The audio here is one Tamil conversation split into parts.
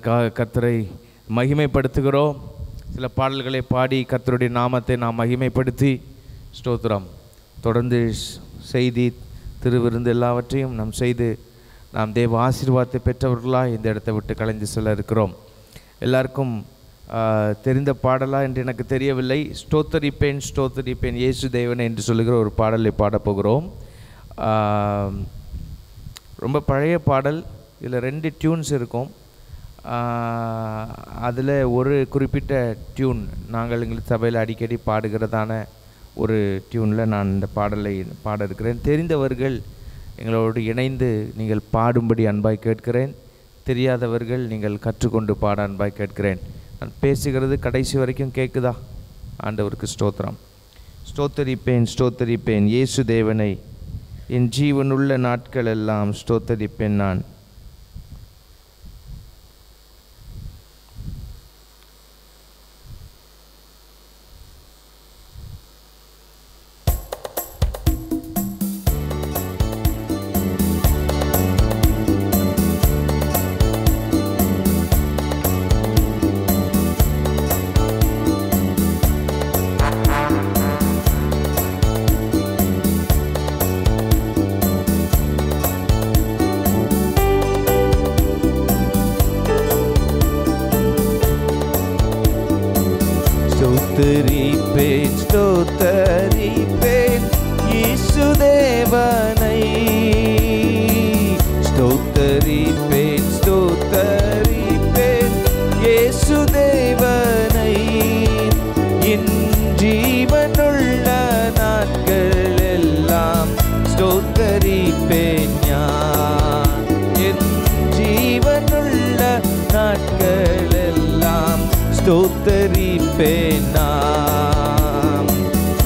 அதற்காக கர்த்தரை மகிமைப்படுத்துகிறோம். சில பாடல்களை பாடி கர்த்தருடைய நாமத்தை நாம் மகிமைப்படுத்தி ஸ்தோத்திரம். தொடர்ந்து செய்தி திருவிருந்து எல்லாவற்றையும் நாம் செய்து நாம் தேவ ஆசீர்வாதத்தை பெற்றவர்களாக இந்த இடத்தை விட்டு கலைந்து செல்ல இருக்கிறோம். எல்லாருக்கும் தெரிந்த பாடலா என்று எனக்கு தெரியவில்லை. ஸ்தோத்தரிப்பேன் ஸ்தோத்தரிப்பேன் இயேசு தேவனே என்று சொல்லுகிற ஒரு பாடலை பாடப்போகிறோம். ரொம்ப பழைய பாடல். இதில் 2 டியூன்ஸ் இருக்கும். அதில் ஒரு குறிப்பிட்ட டியூன் நாங்கள் எங்கள் சபையில் அடிக்கடி பாடுகிறதான ஒரு டியூனில் நான் இந்த பாடலை பாட இருக்கிறேன். தெரிந்தவர்கள் எங்களோடு இணைந்து நீங்கள் பாடும்படி அன்பாய் கேட்கிறேன். தெரியாதவர்கள் நீங்கள் கற்றுக்கொண்டு பாட அன்பாய் கேட்கிறேன். நான் பேசுகிறது கடைசி வரைக்கும் கேட்குதா? ஆண்டவருக்கு ஸ்தோத்திரம். ஸ்தோத்தரிப்பேன் ஸ்தோத்தரிப்பேன் இயேசு தேவனை, என் ஜீவனுள்ள நாட்கள் எல்லாம் ஸ்தோத்தரிப்பேன் நான். ஸ்தோத்தரிப்பேன் ஸ்தோத்தரிப்பேன் இயேசு தேவனை, ஸ்தோத்தரிப்பேன் ஸ்தோத்தரிப்பேன் இயேசு தேவனை, என் ஜீவனுள்ள நாட்கள் எல்லாம் ஸ்தோத்தரிப்பேன் நான், என் ஜீவனுள்ள நாட்கள் எல்லாம் ஸ்தோத்தரிப்பேன் நாம்.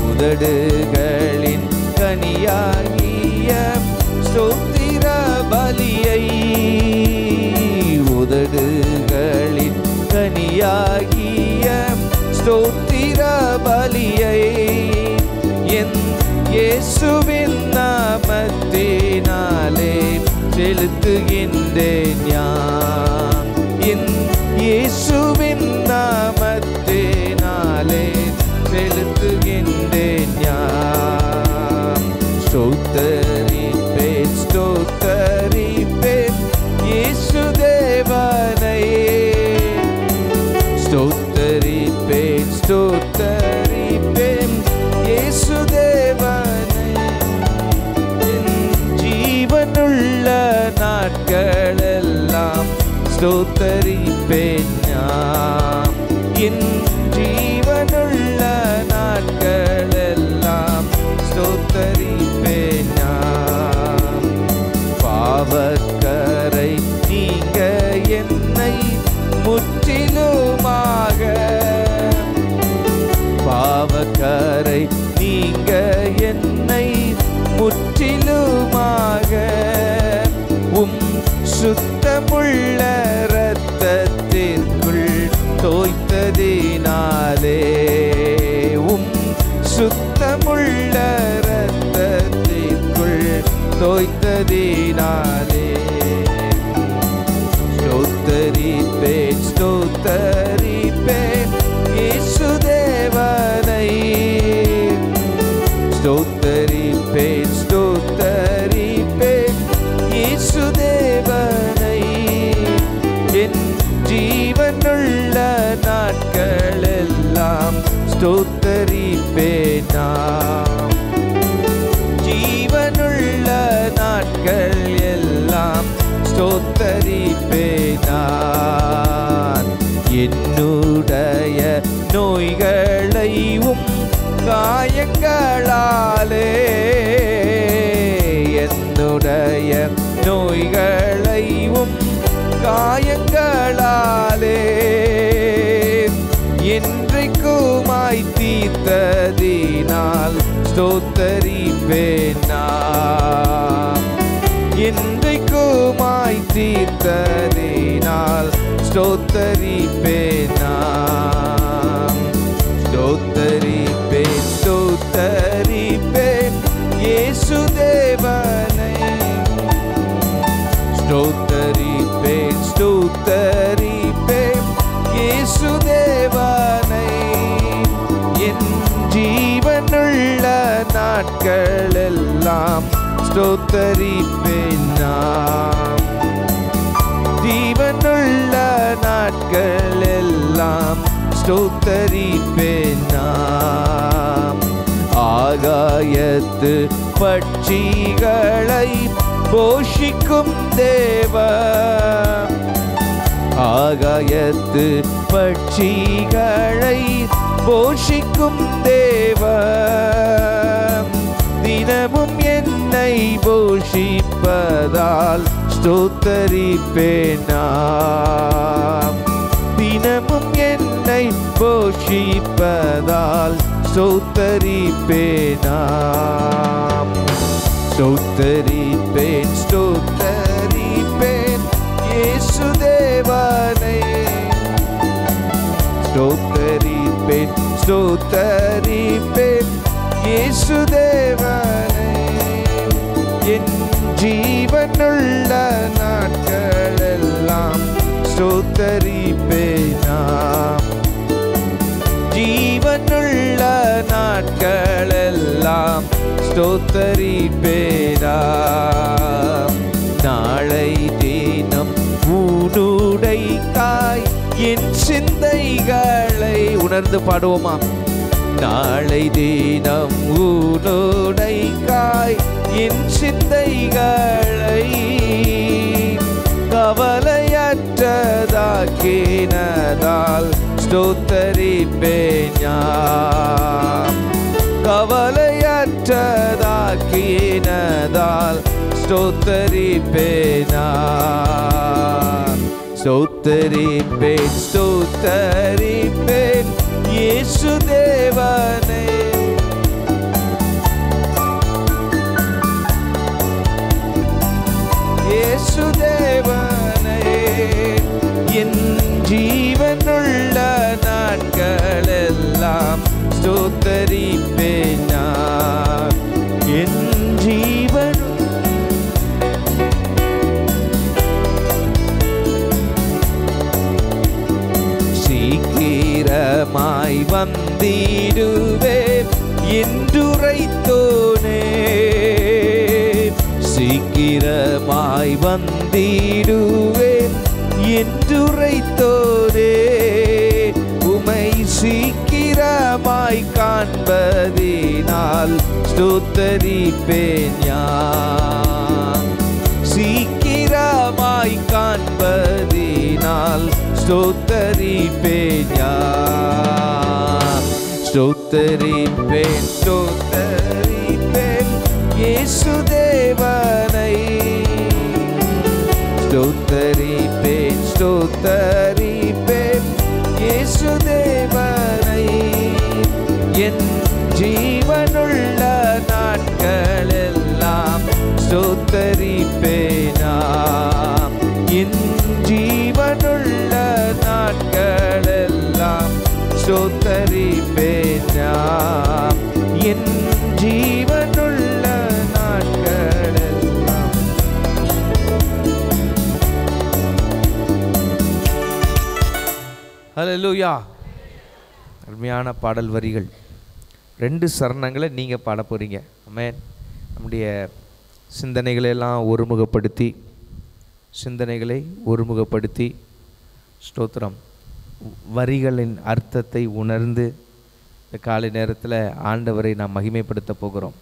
உதடுகளின் கனியாகிய ஸ்தோத்திர பலியை, உதடுகளின் கனியாகிய ஸ்தோத்திர பலியை, என் இயேசுவின் நாமத்தினாலே செலுத்துகின்றேன் நான், என் இயேசுவின் நாமத்தினாலே செலுத்துகின்றேன் நான். ஸ்தோத்தரிப்பேன் ஸ்தோத்தரிப்பேன் இயேசு தேவனை, ஸ்தோத்தரிப்பேன் ஸ்தோத்தரிப்பேன் இயேசு தேவனை, என் ஜீவனுள்ள நாட்கள் எல்லாம் ஸ்தோத்தரிப்பேன் நான், என் ஜீவனுள்ள நாட்கள் எல்லாம் ஸ்தோத்தரிப்பேன் நான். பாவக்கரை நீங்க என்னை முற்றிலுமாக, பாவக்கரை நீங்க என்னை முற்றிலுமாக, சுத்தமுள்ள இரத்தத்திற்குள் தோய்த்ததினாலே, சுத்தமுள்ள இரத்தத்திற்குள் தோய்த்ததினாலே, ஸ்தோத்தரிப்பேன் ஸ்தோத்தரிப்பேன் இயேசு தேவனை, ஸ்தோத்தரிப்பேன் ஸ்தோத்தரிப்பேன் இயேசு தேவனை, என் ஜீவனுள்ள நாட்கள் எல்லாம் ஸ்தோத்தரிப்பேன் நான், ஜீவனுள்ள நாட்கள் எல்லாம் ஸ்தோத்தரிப்பேன் நான். என்னுடைய நோய்களையும் காயங்களாலே, என்னுடைய நோய்களையும் காயங்களாலே, என்றைக்குமாய் தீர்த்ததினால் ஸ்தோத்தரிப்பேன் நான், என்றைக்குமாய் தீர்த்ததினால் ஸ்தோத்தரிப்பேன் நான். ஸ்தோத்தரிப்பேன் ஸ்தோத்தரிப்பேன் இயேசு தேவனை, ஸ்தோத்தரிப்பேன் ஸ்தோத்தரிப்பேன் ஜீவனுள்ள நாட்களெல்லாம் ஸ்தோத்தரிப்பேன் நான். ஜீவனுள்ள நாட்களெல்லாம் ஸ்தோத்தரிப்பேன் நான். ஆகாயத்து பட்சிகளை போஷிக்கும் தேவன், ஆகாயத்து பட்சிகளை போஷிக்கும் தேவன், தினமும் என்னை போஷிப்பதால் ஸ்தோத்தரிப்பேன் நான். தினமும் என்னை போஷிப்பதால் ஸ்தோத்தரிப்பேன் நான். ஸ்தோத்தரிப்பேன் ஸ்தோத்தரிப்பேன் இயேசு தேவனை. ஸ்தோத்தரிப்பேன் ஸ்தோத்தரிப்பேன் இயேசு தேவனை. என் ஜீவனுள்ள நாட்களெல்லாம் ஸ்தோத்தரிப்பேன் நான். ஜீவனுள்ள நாட்களெல்லாம் ஸ்தோத்தரிப்பேன் நான். நாளை தினம் ஊனுடைக்காய் என் சிந்தைகளை உணர்ந்து பாடுவோமா? நாளை தினம் ஊனுடைக்காய் என் சிந்தைகளை கவலையற்றதாக்கினதால் ஸ்தோத்தரிப்பேன் நான். கவலையற்றதாக்கினதால் ஸ்தோத்தரிப்பேன் நான். ஸ்தோத்தரிப்பேன் ஸ்தோத்தரிப்பேன் இயேசு தேவனை. இயேசு தேவனை. என் ஜீவனுள்ள நாட்களெல்லாம் ஸ்தோத்தரிப்பேன் நான். என் ஜீவன் சீக்கிரமாய் வந்திடுவேன் என்றுரைத்தோனே. சீக்கிரமாய் வந்திடுவேன் என்றுரைத்தோனே. உமை சீக்கிரமாய் காண்பதினால் ஸ்தோத்தரிப்பேன் நான். சீக்கிரமாய் காண்பதினால் ஸ்தோத்தரிப்பேன் நான். ஸ்தோத்தரிப்பேன் ஸ்தோத்தரிப்பேன் இயேசு தேவனை. ஸ்தோத்தரிப்பேன் ஸ்தோத்தரிப்பேன் இயேசு தேவனை. என் ஜீவனுள்ள நாட்களெல்லாம் ஸ்தோத்தரிப்பேன் நான். என் ஜீவனுள்ள நாட்களெல்லாம் ஸ்தோத்தரிப்பேன் நான். என் ஜீவனுள்ள நாட்களெல்லாம். ஹல்லேலூயா. அருமையான பாடல் வரிகள். 2 சரணங்களை நீங்கள் பாட போகிறீங்க. ஆமென். நம்முடைய சிந்தனைகளெல்லாம் ஒருமுகப்படுத்தி ஸ்தோத்திரம் வரிகளின் அர்த்தத்தை உணர்ந்து இந்த காலை நேரத்தில் ஆண்டவரை நாம் மகிமைப்படுத்த போகிறோம்.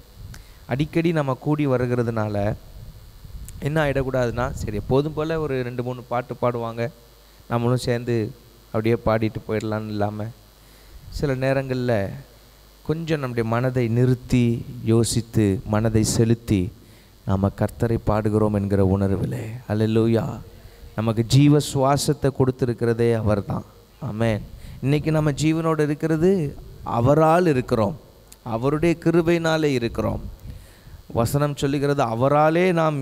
அடிக்கடி நம்ம கூடி வருகிறதுனால என்ன ஆகிடக்கூடாதுன்னா, சரி எப்போதும் போல் ஒரு 2-3 பாட்டு பாடுவாங்க, நம்மளும் சேர்ந்து அப்படியே பாடிட்டு போயிடலான்னு இல்லாமல் சில நேரங்களில் கொஞ்சம் நம்முடைய மனதை நிறுத்தி யோசித்து மனதை செலுத்தி நாம் கர்த்தரை பாடுகிறோம் என்கிற உணர்வில். அல்லேலூயா. நமக்கு ஜீவ சுவாசத்தை கொடுத்துருக்கிறதே அவர் தான். ஆமென். இன்றைக்கி நம்ம ஜீவனோடு இருக்கிறது அவரால் இருக்கிறோம், அவருடைய கிருபையினாலே இருக்கிறோம். வசனம் சொல்லுகிறது அவராலே நாம்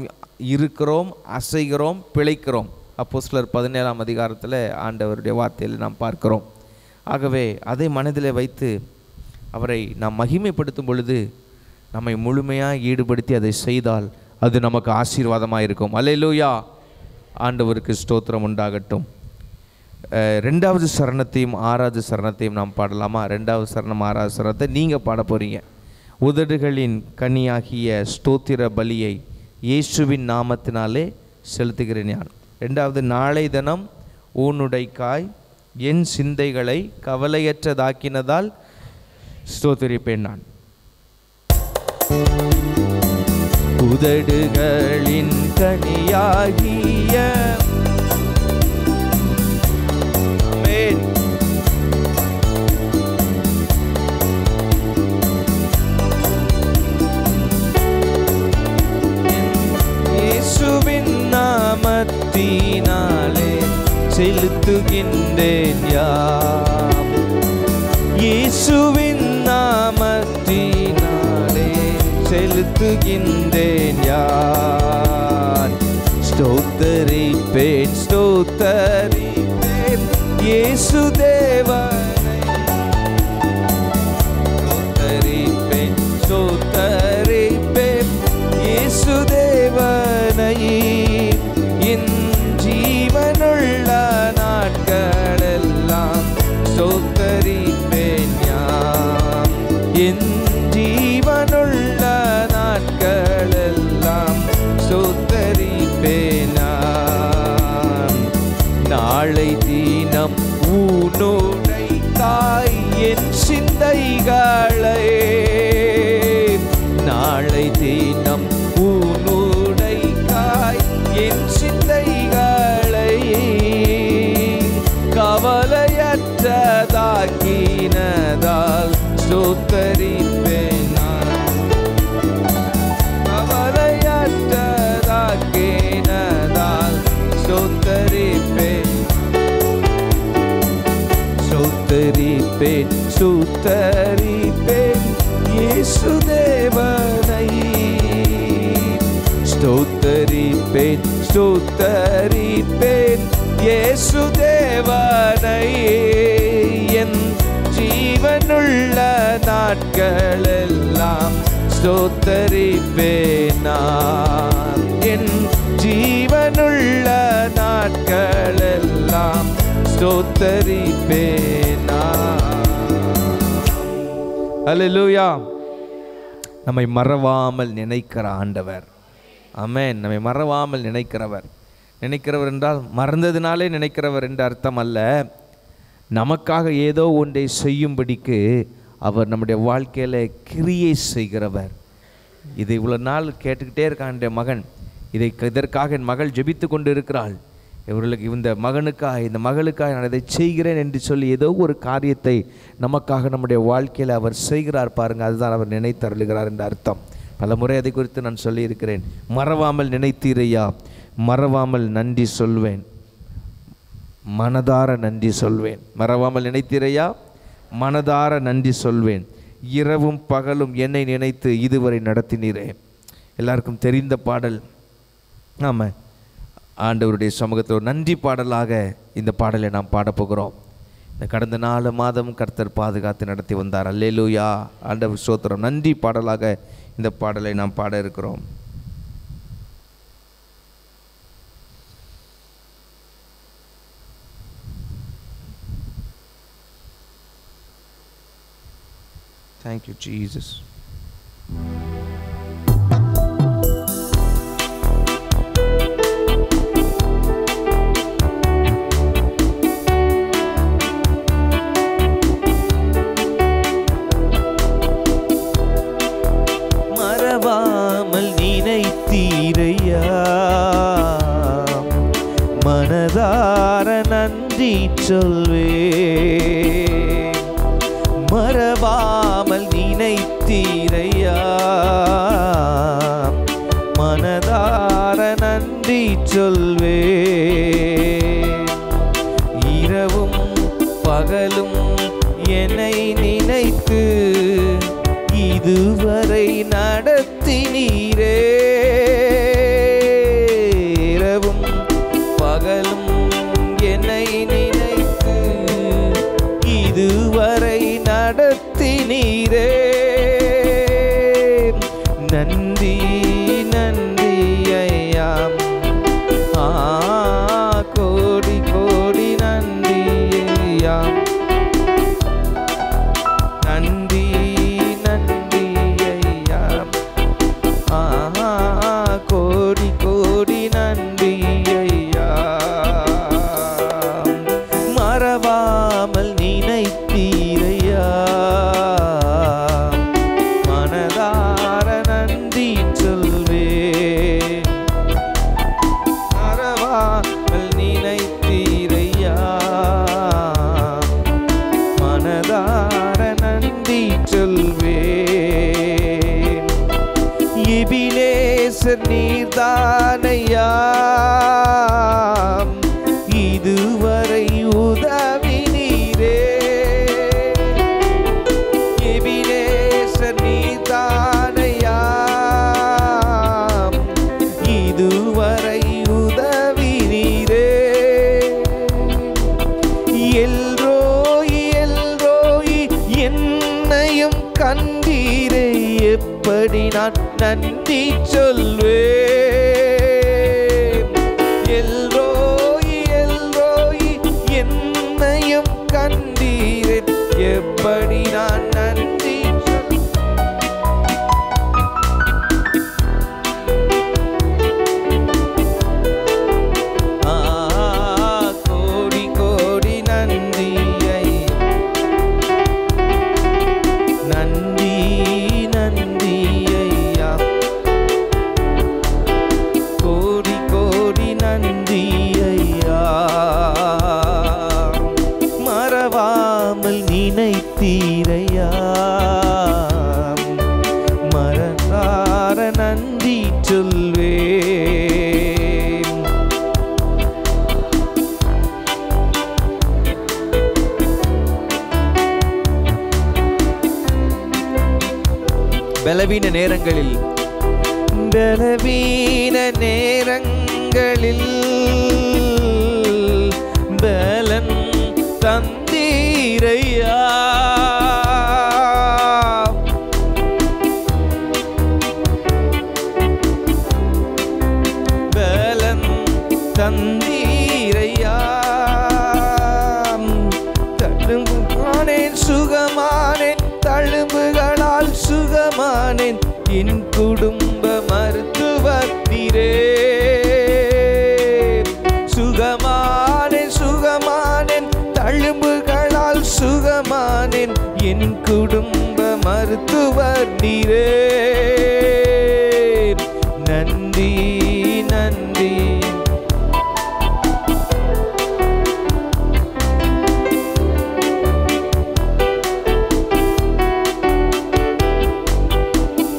இருக்கிறோம், அசைகிறோம், பிழைக்கிறோம். அப்போஸ்தலர் 17ஆம் அதிகாரத்தில் ஆண்டவருடைய வார்த்தையில் நாம் பார்க்கிறோம். ஆகவே அதை மனதில் வைத்து அவரை நாம் மகிமைப்படுத்தும் பொழுது நம்மை முழுமையாக ஈடுபடுத்தி அதை செய்தால் அது நமக்கு ஆசீர்வாதமாக இருக்கும். அல்லேலூயா. ஆண்டவருக்கு ஸ்தோத்திரம் உண்டாகட்டும். 2வது சரணத்தையும் 6வது சரணத்தையும் நாம் பாடலாமா? 2வது சரணம் 6வது சரணத்தை நீங்கள் பாட போகிறீங்க. உதடுகளின் கனியாகிய ஸ்தோத்திர பலியை இயேசுவின் நாமத்தினாலே செலுத்துகிறேன். நான் 2வது, நாளை தினம் ஊனுடைக்காய் என் சிந்தைகளை கவலையற்றதாக்கினதால் ஸ்தோத்திரிப்பேன். நான் உதடுகளின் கனியாகிய இயேசுவின் நாமத்தினாலே செலுத்துகின்றேன் யாம். இயேசுவின் நாமத்தினாலே செலுத்துகின்றேன் யான். ஸ்தோத்தரிப்பேன் ஸ்தோத்தரிப்பேன் இயேசு தேவனை. ஸ்தோத்தரிப்பேன் ஸ்தோத்தரிப்பேன் இயேசு தேவனை. என் ஜீவனுள்ள நாட்களெல்லாம் ஸ்தோத்தரிப்பேன் யாம். என் ஜீவனுள்ள நாட்களெல்லாம் ஸ்தோத்தரிப்பேன் நான். நாளை தினம் ஊனுடைக்காய் என் சிந்தைகளை. நாளை தினம் ஊனுடைக்காய் என் சிந்தைகளை கவலையற்றதாக்கினதால் ஸ்தோத்தரிப்பேன் நான். கவலையற்றதாக்கினதால் ஸ்தோத்தரிப்பேன். ஸ்தோத்தரிப்பேன் ஸ்தோத்தரிப்பேன் இயேசு தேவனை. ஸ்தோத்தரிப்பேன் ஸ்தோத்தரிப்பேன் இயேசு தேவனை. என் ஜீவனுள்ள நாட்களெல்லாம் ஸ்தோத்தரிப்பேன் நான். என் ஜீவனுள்ள நாட்களெல்லாம் ஸ்தோத்தரிப்பேன் நான். அல்லேலூயா. நம்மை மறவாமல் நினைக்கிற ஆண்டவர். ஆமென். நம்மை மறவாமல் நினைக்கிறவர். நினைக்கிறவர் என்றால் மறந்ததினாலே நினைக்கிறவர் என்ற அர்த்தம் அல்ல. நமக்காக ஏதோ ஒன்றை செய்யும்படிக்கு அவர் நம்முடைய வாழ்க்கையில் கிரியை செய்கிறவர். இதை இவ்வளோ நாள் கேட்டுக்கிட்டே இருக்கான் என் மகன். இதற்காக என் மகள் ஜெபித்து கொண்டு இருக்கிறாள். இவர்களுக்கு இந்த மகனுக்காக இந்த மகளுக்காக நான் இதை செய்கிறேன் என்று சொல்லி ஏதோ ஒரு காரியத்தை நமக்காக நம்முடைய வாழ்க்கையில் அவர் செய்கிறார் பாருங்கள். அதுதான் அவர் நினைத்தருளுகிறார் என்ற அர்த்தம். பல முறை அதை குறித்து நான் சொல்லியிருக்கிறேன். மறவாமல் நினைத்தீரையா, மறவாமல் நன்றி சொல்வேன், மனதார நன்றி சொல்வேன். மறவாமல் நினைத்தீரையா, மனதார நன்றி சொல்வேன். இரவும் பகலும் என்னை நினைத்து இதுவரை நடத்தினீரே. எல்லாருக்கும் தெரிந்த பாடல். ஆமாம், ஆண்டவருடைய சமூகத்தில் ஒரு நன்றி பாடலாக இந்த பாடலை நாம் பாடப்போகிறோம். இந்த கடந்த 4 மாதம் கர்த்தர் பாதுகாத்து நடத்தி வந்தார். அல்லேலூயா. ஆண்டவர் ஸ்தோத்திரம். நன்றி பாடலாக இந்த பாடலை நாம் பாட இருக்கிறோம். Thank you, Jesus. மறவாமல் நினைத்தீரையா, மனதார நன்றி சொல்வேன். மறவாமல் நினைத்தீரையா, மனதார நன்றி சொல்வேன். இரவும் பகலும் என்னை நினைத்து இதுவரை நடத்தினீரே. இரவும் பகலும் என்னை நினைத்து இதுவரை நடத்தினீரே. நன்றி நன்றி ஐயா, நேசர் நீர்தானையா இதுவரை உதவினீரே எபினேசர் நீர்தானையா இதுவரை உதவினீரே எல்ரோய் எல்ரோய் என்னையும் கண்டீரே எப்படி நான் நன்றி சொல்வேன் எல்ரோய் எல்ரோய் என்னையும் கண்டீரே எப்படி நான் நன்றி கோடி கோடி நன்றி நன்றி நன்றி ஐயா கோடி கோடி நன்றி ஐயா மறவாமல் நினைத்தீரையா மறந்தார நன்றி சொல்வேன் பலவீன நேரங்களில் பலன் தந்தீரையா பலன் தந்தீரையா தழும்புகானேன் சுகமானேன் தழும்புகளால் சுகமானேன் என் குடும்ப மருத்துவர் நீரே சுகமானேன் சுகமானேன் தழும்புகளால் சுகமானேன் என் குடும்ப மருத்துவர் நீரே நன்றி நன்றி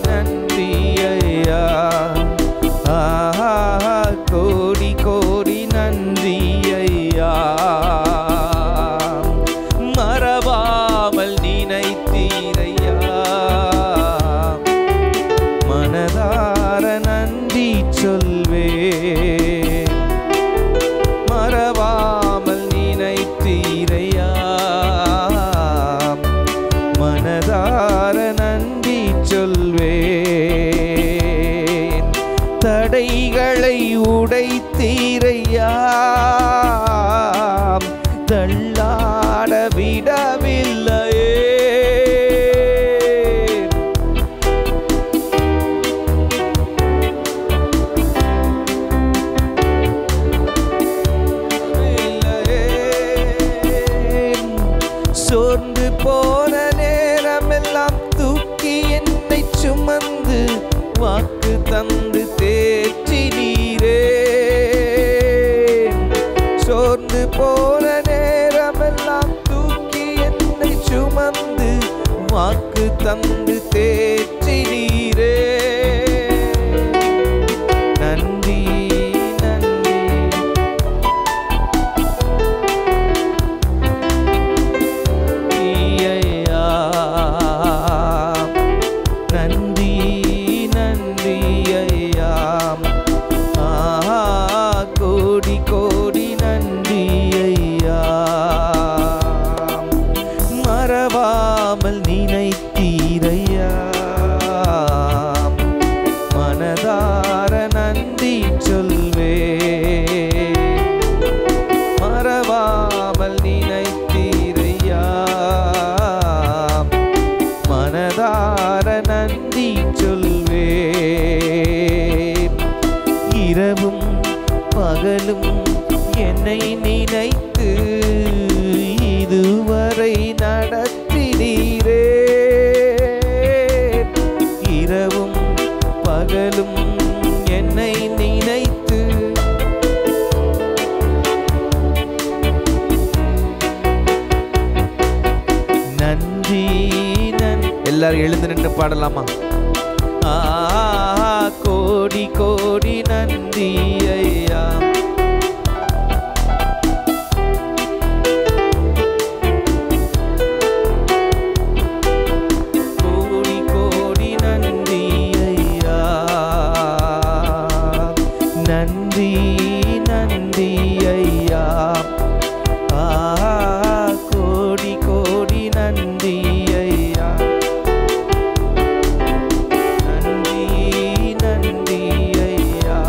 நன்றி ஐயா கோடி கோடி நன்றி ஐயா மறவாமல் நினைத்தீரையா மனதார நன்றி சொல்வேன் மறவாமல் நினைத்தீரையா மனதார நன்றி சொல்வேன் தடைகளை உடைத்தீரையா தள்ளாட விடவில்லையே சோர்ந்து போன நேரமெல்லாம் தூக்கி என்னை சுமந்து வாக்கு தந்து தேற்றினீரே சோர்ந்து போன நேரமெல்லாம் தூக்கி என்னை சுமந்து வாக்கு தந்து தேற்றினீரே நன்றி நன்றி ஐயா நன்றி நன்றி ஐயா கோடி கோடி நன்றி ஐயா மறவாமல் நினைத்தீரையா மனதார நன்றி சொல்வேன் மறவாமல் நினைத்தீரையா மனதார நன்றி சொல்வேன் இரவும் பகலும் என்னை நினைத்து இதுவரை நடத்தினீரே இரவும் பகலும் என்னை நினைத்து நன்றி எல்லாரும் எழுந்து நின்று பாடலாமா கோடி கோடி கோடி நன்றி ஐயா. கோடி கோடி நன்றி ஐயா. நன்றி நன்றி ஐயா. கோடி கோடி நன்றி ஐயா. நன்றி நன்றி ஐயா.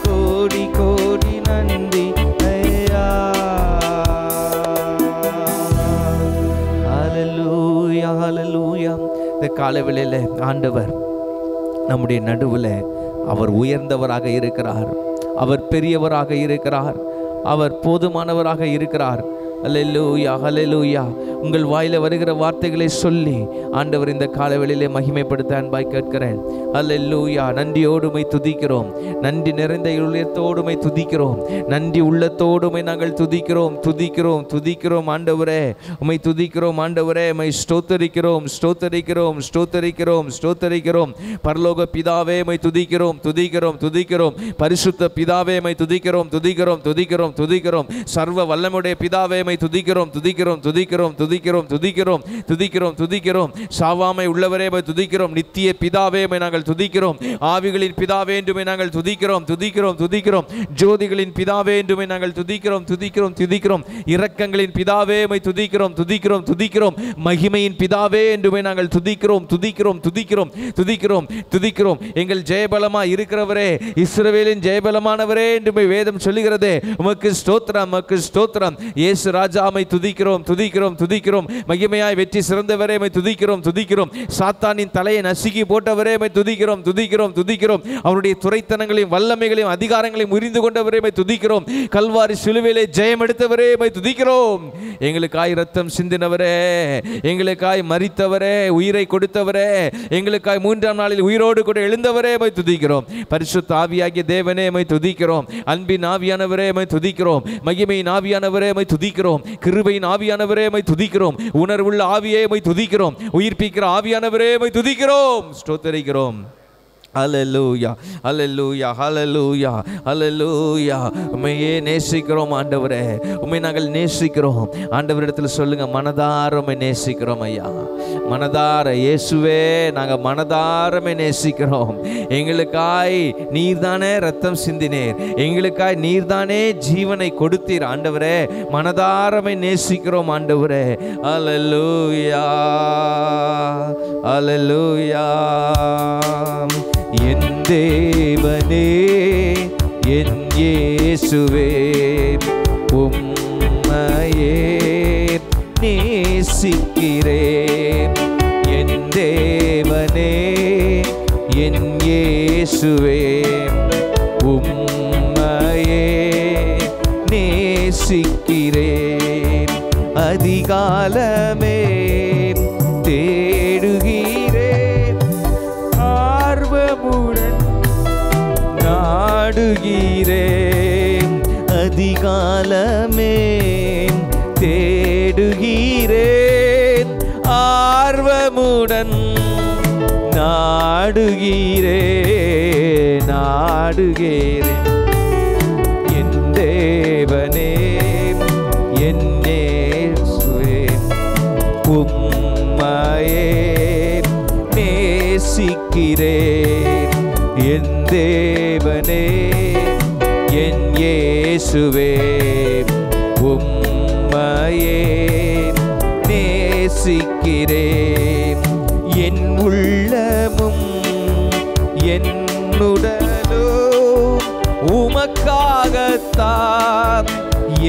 கோடி கோடி நன்றி ஐயா. ஹல்லேலூயா ஹல்லேலூயா. இந்த காலவேளையில ஆண்டவர் நம்முடைய நடுவில் அவர் உயர்ந்தவராக இருக்கிறார். அவர் பெரியவராக இருக்கிறார். அவர் போதுமானவராக இருக்கிறார். அல்லேலூயா அல்லேலூயா. உங்கள் வாயில வருகிற வார்த்தைகளை சொல்லி ஆண்டவர் இந்த காலவெளியிலே மகிமைப்படுத்த அன்பாய் கேட்கிறேன். அல்லேலூயா. நன்றியோடுமை துதிக்கிறோம். நன்றி நிறைந்த உள்ளத்தோடுமை துதிக்கிறோம். நன்றி உள்ளத்தோடுமை நாங்கள் துதிக்கிறோம் துதிக்கிறோம் துதிக்கிறோம் ஆண்டவரே. உம்மை துதிக்கிறோம் ஆண்டவரே. உம்மை ஸ்தோத்தரிக்கிறோம் ஸ்தோத்தரிக்கிறோம் ஸ்தோத்தரிக்கிறோம் ஸ்தோத்தரிக்கிறோம். பரலோக பிதாவே உம்மை துதிக்கிறோம் துதிக்கிறோம் துதிக்கிறோம். பரிசுத்த பிதாவே உம்மை துதிக்கிறோம் துதிக்கிறோம் துதிக்கிறோம் துதிக்கிறோம். சர்வ வல்லமையுடைய பிதாவே உம்மை துதிக்கிறோம் துதிக்கிறோம் துதிக்கிறோம் துதிக்கிறோம் துதிக்கிறோம் துதிக்கிறோம் துதிக்கிறோம். சாவாமை உள்ளவரே உம்மை துதிக்கிறோம். நித்திய பிதாவே உம்மை நாங்கள் துதிக்கிறோம். ஆவிகளின் பிதாவே என்றுமே நாங்கள் துதிக்கிறோம் துதிக்கிறோம் துதிக்கிறோம். ஜோதிகளின் பிதாவே என்றுமே நாங்கள் துதிக்கிறோம் துதிக்கிறோம் துதிக்கிறோம். இரக்கங்களின் பிதாவே உம்மை துதிக்கிறோம் துதிக்கிறோம் துதிக்கிறோம். மகிமையின் பிதாவே என்றுமே நாங்கள் துதிக்கிறோம் துதிக்கிறோம் துதிக்கிறோம் துதிக்கிறோம் துதிக்கிறோம். எங்கள் ஜெயபலமா இருக்கிறவரே, இஸ்ரவேலின் ஜெயபலமானவரே என்று வேதம் சொல்லுகிறதே. உமக்கு ஸ்தோத்திரம் உமக்கு ஸ்தோத்திரம். இயேசு ராஜாவை துதிக்கிறோம் துதிக்கிறோம் துதிக்கிறோம். மகிமையாய் வெற்றி சிறந்தவரே உம்மை துதிக்கிறோம் துதிக்கிறோம். சாத்தானின் தலையை நசுக்கி போட்டவரே உம்மை துதிக்கிறோம் துதிக்கிறோம் துதிக்கிறோம். அவருடைய துரைத்தனங்களையும் வல்லமைகளையும் அதிகாரங்களையும் உரிந்து கொண்டவரே உம்மை துதிக்கிறோம். கல்வாரி சிலுவையிலே ஜெயம் எடுத்தவரே உம்மை துதிக்கிறோம். எங்களுக்காய் இரத்தம் சிந்தினவரே, எங்களுக்காய் மரித்தவரே, உயிரை கொடுத்தவரே, எங்களுக்காய் மூன்றாம் நாளில் உயிரோடு கூட எழுந்தவரே உம்மை துதிக்கிறோம். பரிசுத்த ஆவியாகிய தேவனே உம்மை துதிக்கிறோம். அன்பின் ஆவியானவரே உம்மை துதிக்கிறோம். மகிமையின் ஆவியானவரே உம்மை துதிக்கிறோம். கிருபையின் ஆவியானவரே உம்மை துதிக்கிறோம். உணர்வுள்ள ஆவியே உம்மை துதிக்கிறோம். உயிர்ப்பிக்கிற ஆவியானவரே உம்மை துதிக்கிறோம் ஸ்தோத்திரிக்கிறோம். அல்லேலூயா அல்லேலூயா அல்லேலூயா அல்லேலூயா. உம்மையே நேசிக்கிறோம் ஆண்டவரே. உம்மை நாங்கள் நேசிக்கிறோம். ஆண்டவரிடத்தில் சொல்லுங்க, மனதார உம்மை நேசிக்கிறோம் ஐயா. மனதார இயேசுவே நாங்கள் மனதாரமே நேசிக்கிறோம். எங்களுக்காய் நீர்தானே ரத்தம் சிந்தினீர். எங்களுக்காய் நீர்தானே ஜீவனை கொடுத்தீர் ஆண்டவரே. மனதாரமே நேசிக்கிறோம் ஆண்டவரே. அல்லேலூயா அல்லேலூயா. என் தேவனே என் இயேசுவே உம்மையே நேசிக்கிறேன். என் தேவனே என் இயேசுவே உம்மையே நேசிக்கிறேன். அதிகாலமே தேடுகிறேன், ஆர்வமுடன் நாடுகிறேன். அதிகாலமே தேடுகிறேன், ஆர்வமுடன் நாடுகிறேன் நாடுகிறேன். என் தேவனே என் இயேசுவே உம்மையே நேசிக்கிறேன். என் தேவனே என் இயேசுவே உம்மையே நேசிக்கிறேன். என் உள்ளமும் என் உடலும் உமக்காகத்தான்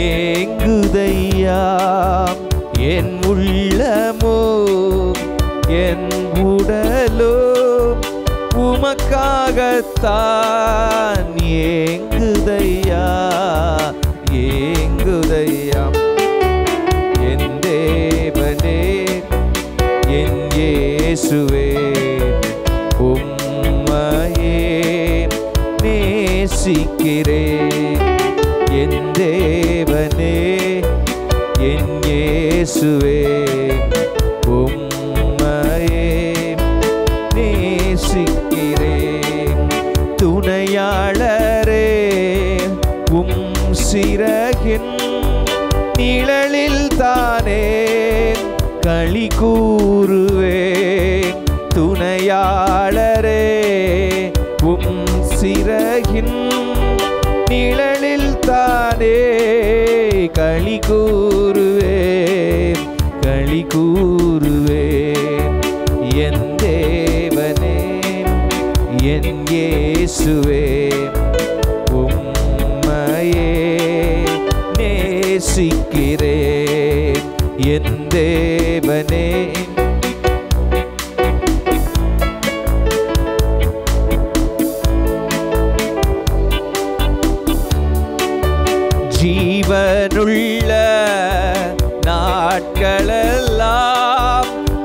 ஏங்குதையா. என் உள்ளமும் என் உடலும் உமக்காகத்தான் ஏங்குதையா ஏங்குதையா. என் தேவனே என் இயேசுவே உம்மையே நேசிக்கிறேன். என் தேவனே என் இயேசுவே உம்மையே நேசிக்கிறேன். களி கூறுவேன். துணையாளரே சிறகின் நிழலில் தானே களி கூறுவேன், களி கூறுவேன். என் தேவனே என் இயேசுவே உம்மையே நேசிக்கிறேன். என் தேவனே ஜீவனுள்ள நாட்களெல்லாம்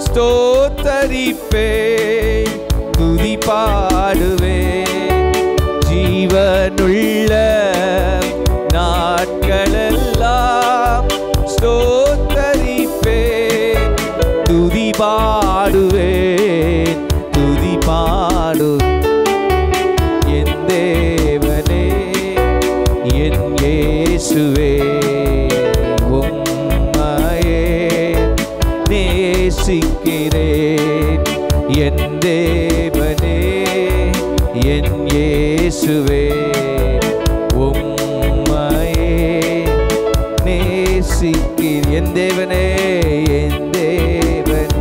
ஸ்தோத்தரிப்பேன், துதி பாடுவேன். ஜீவனுள்ள நாட்களெல்லாம் ஸ்தோத்தரிப்பேன், துதி பாடுவேன், துதி பாடு. என் தேவனே என் இயேசுவே உம்மையே நேசிக்கிறேன். என் தேவனே என் இயேசுவே உம்மையே நேசிக்கிறேன். என் தேவனே என் தேவன்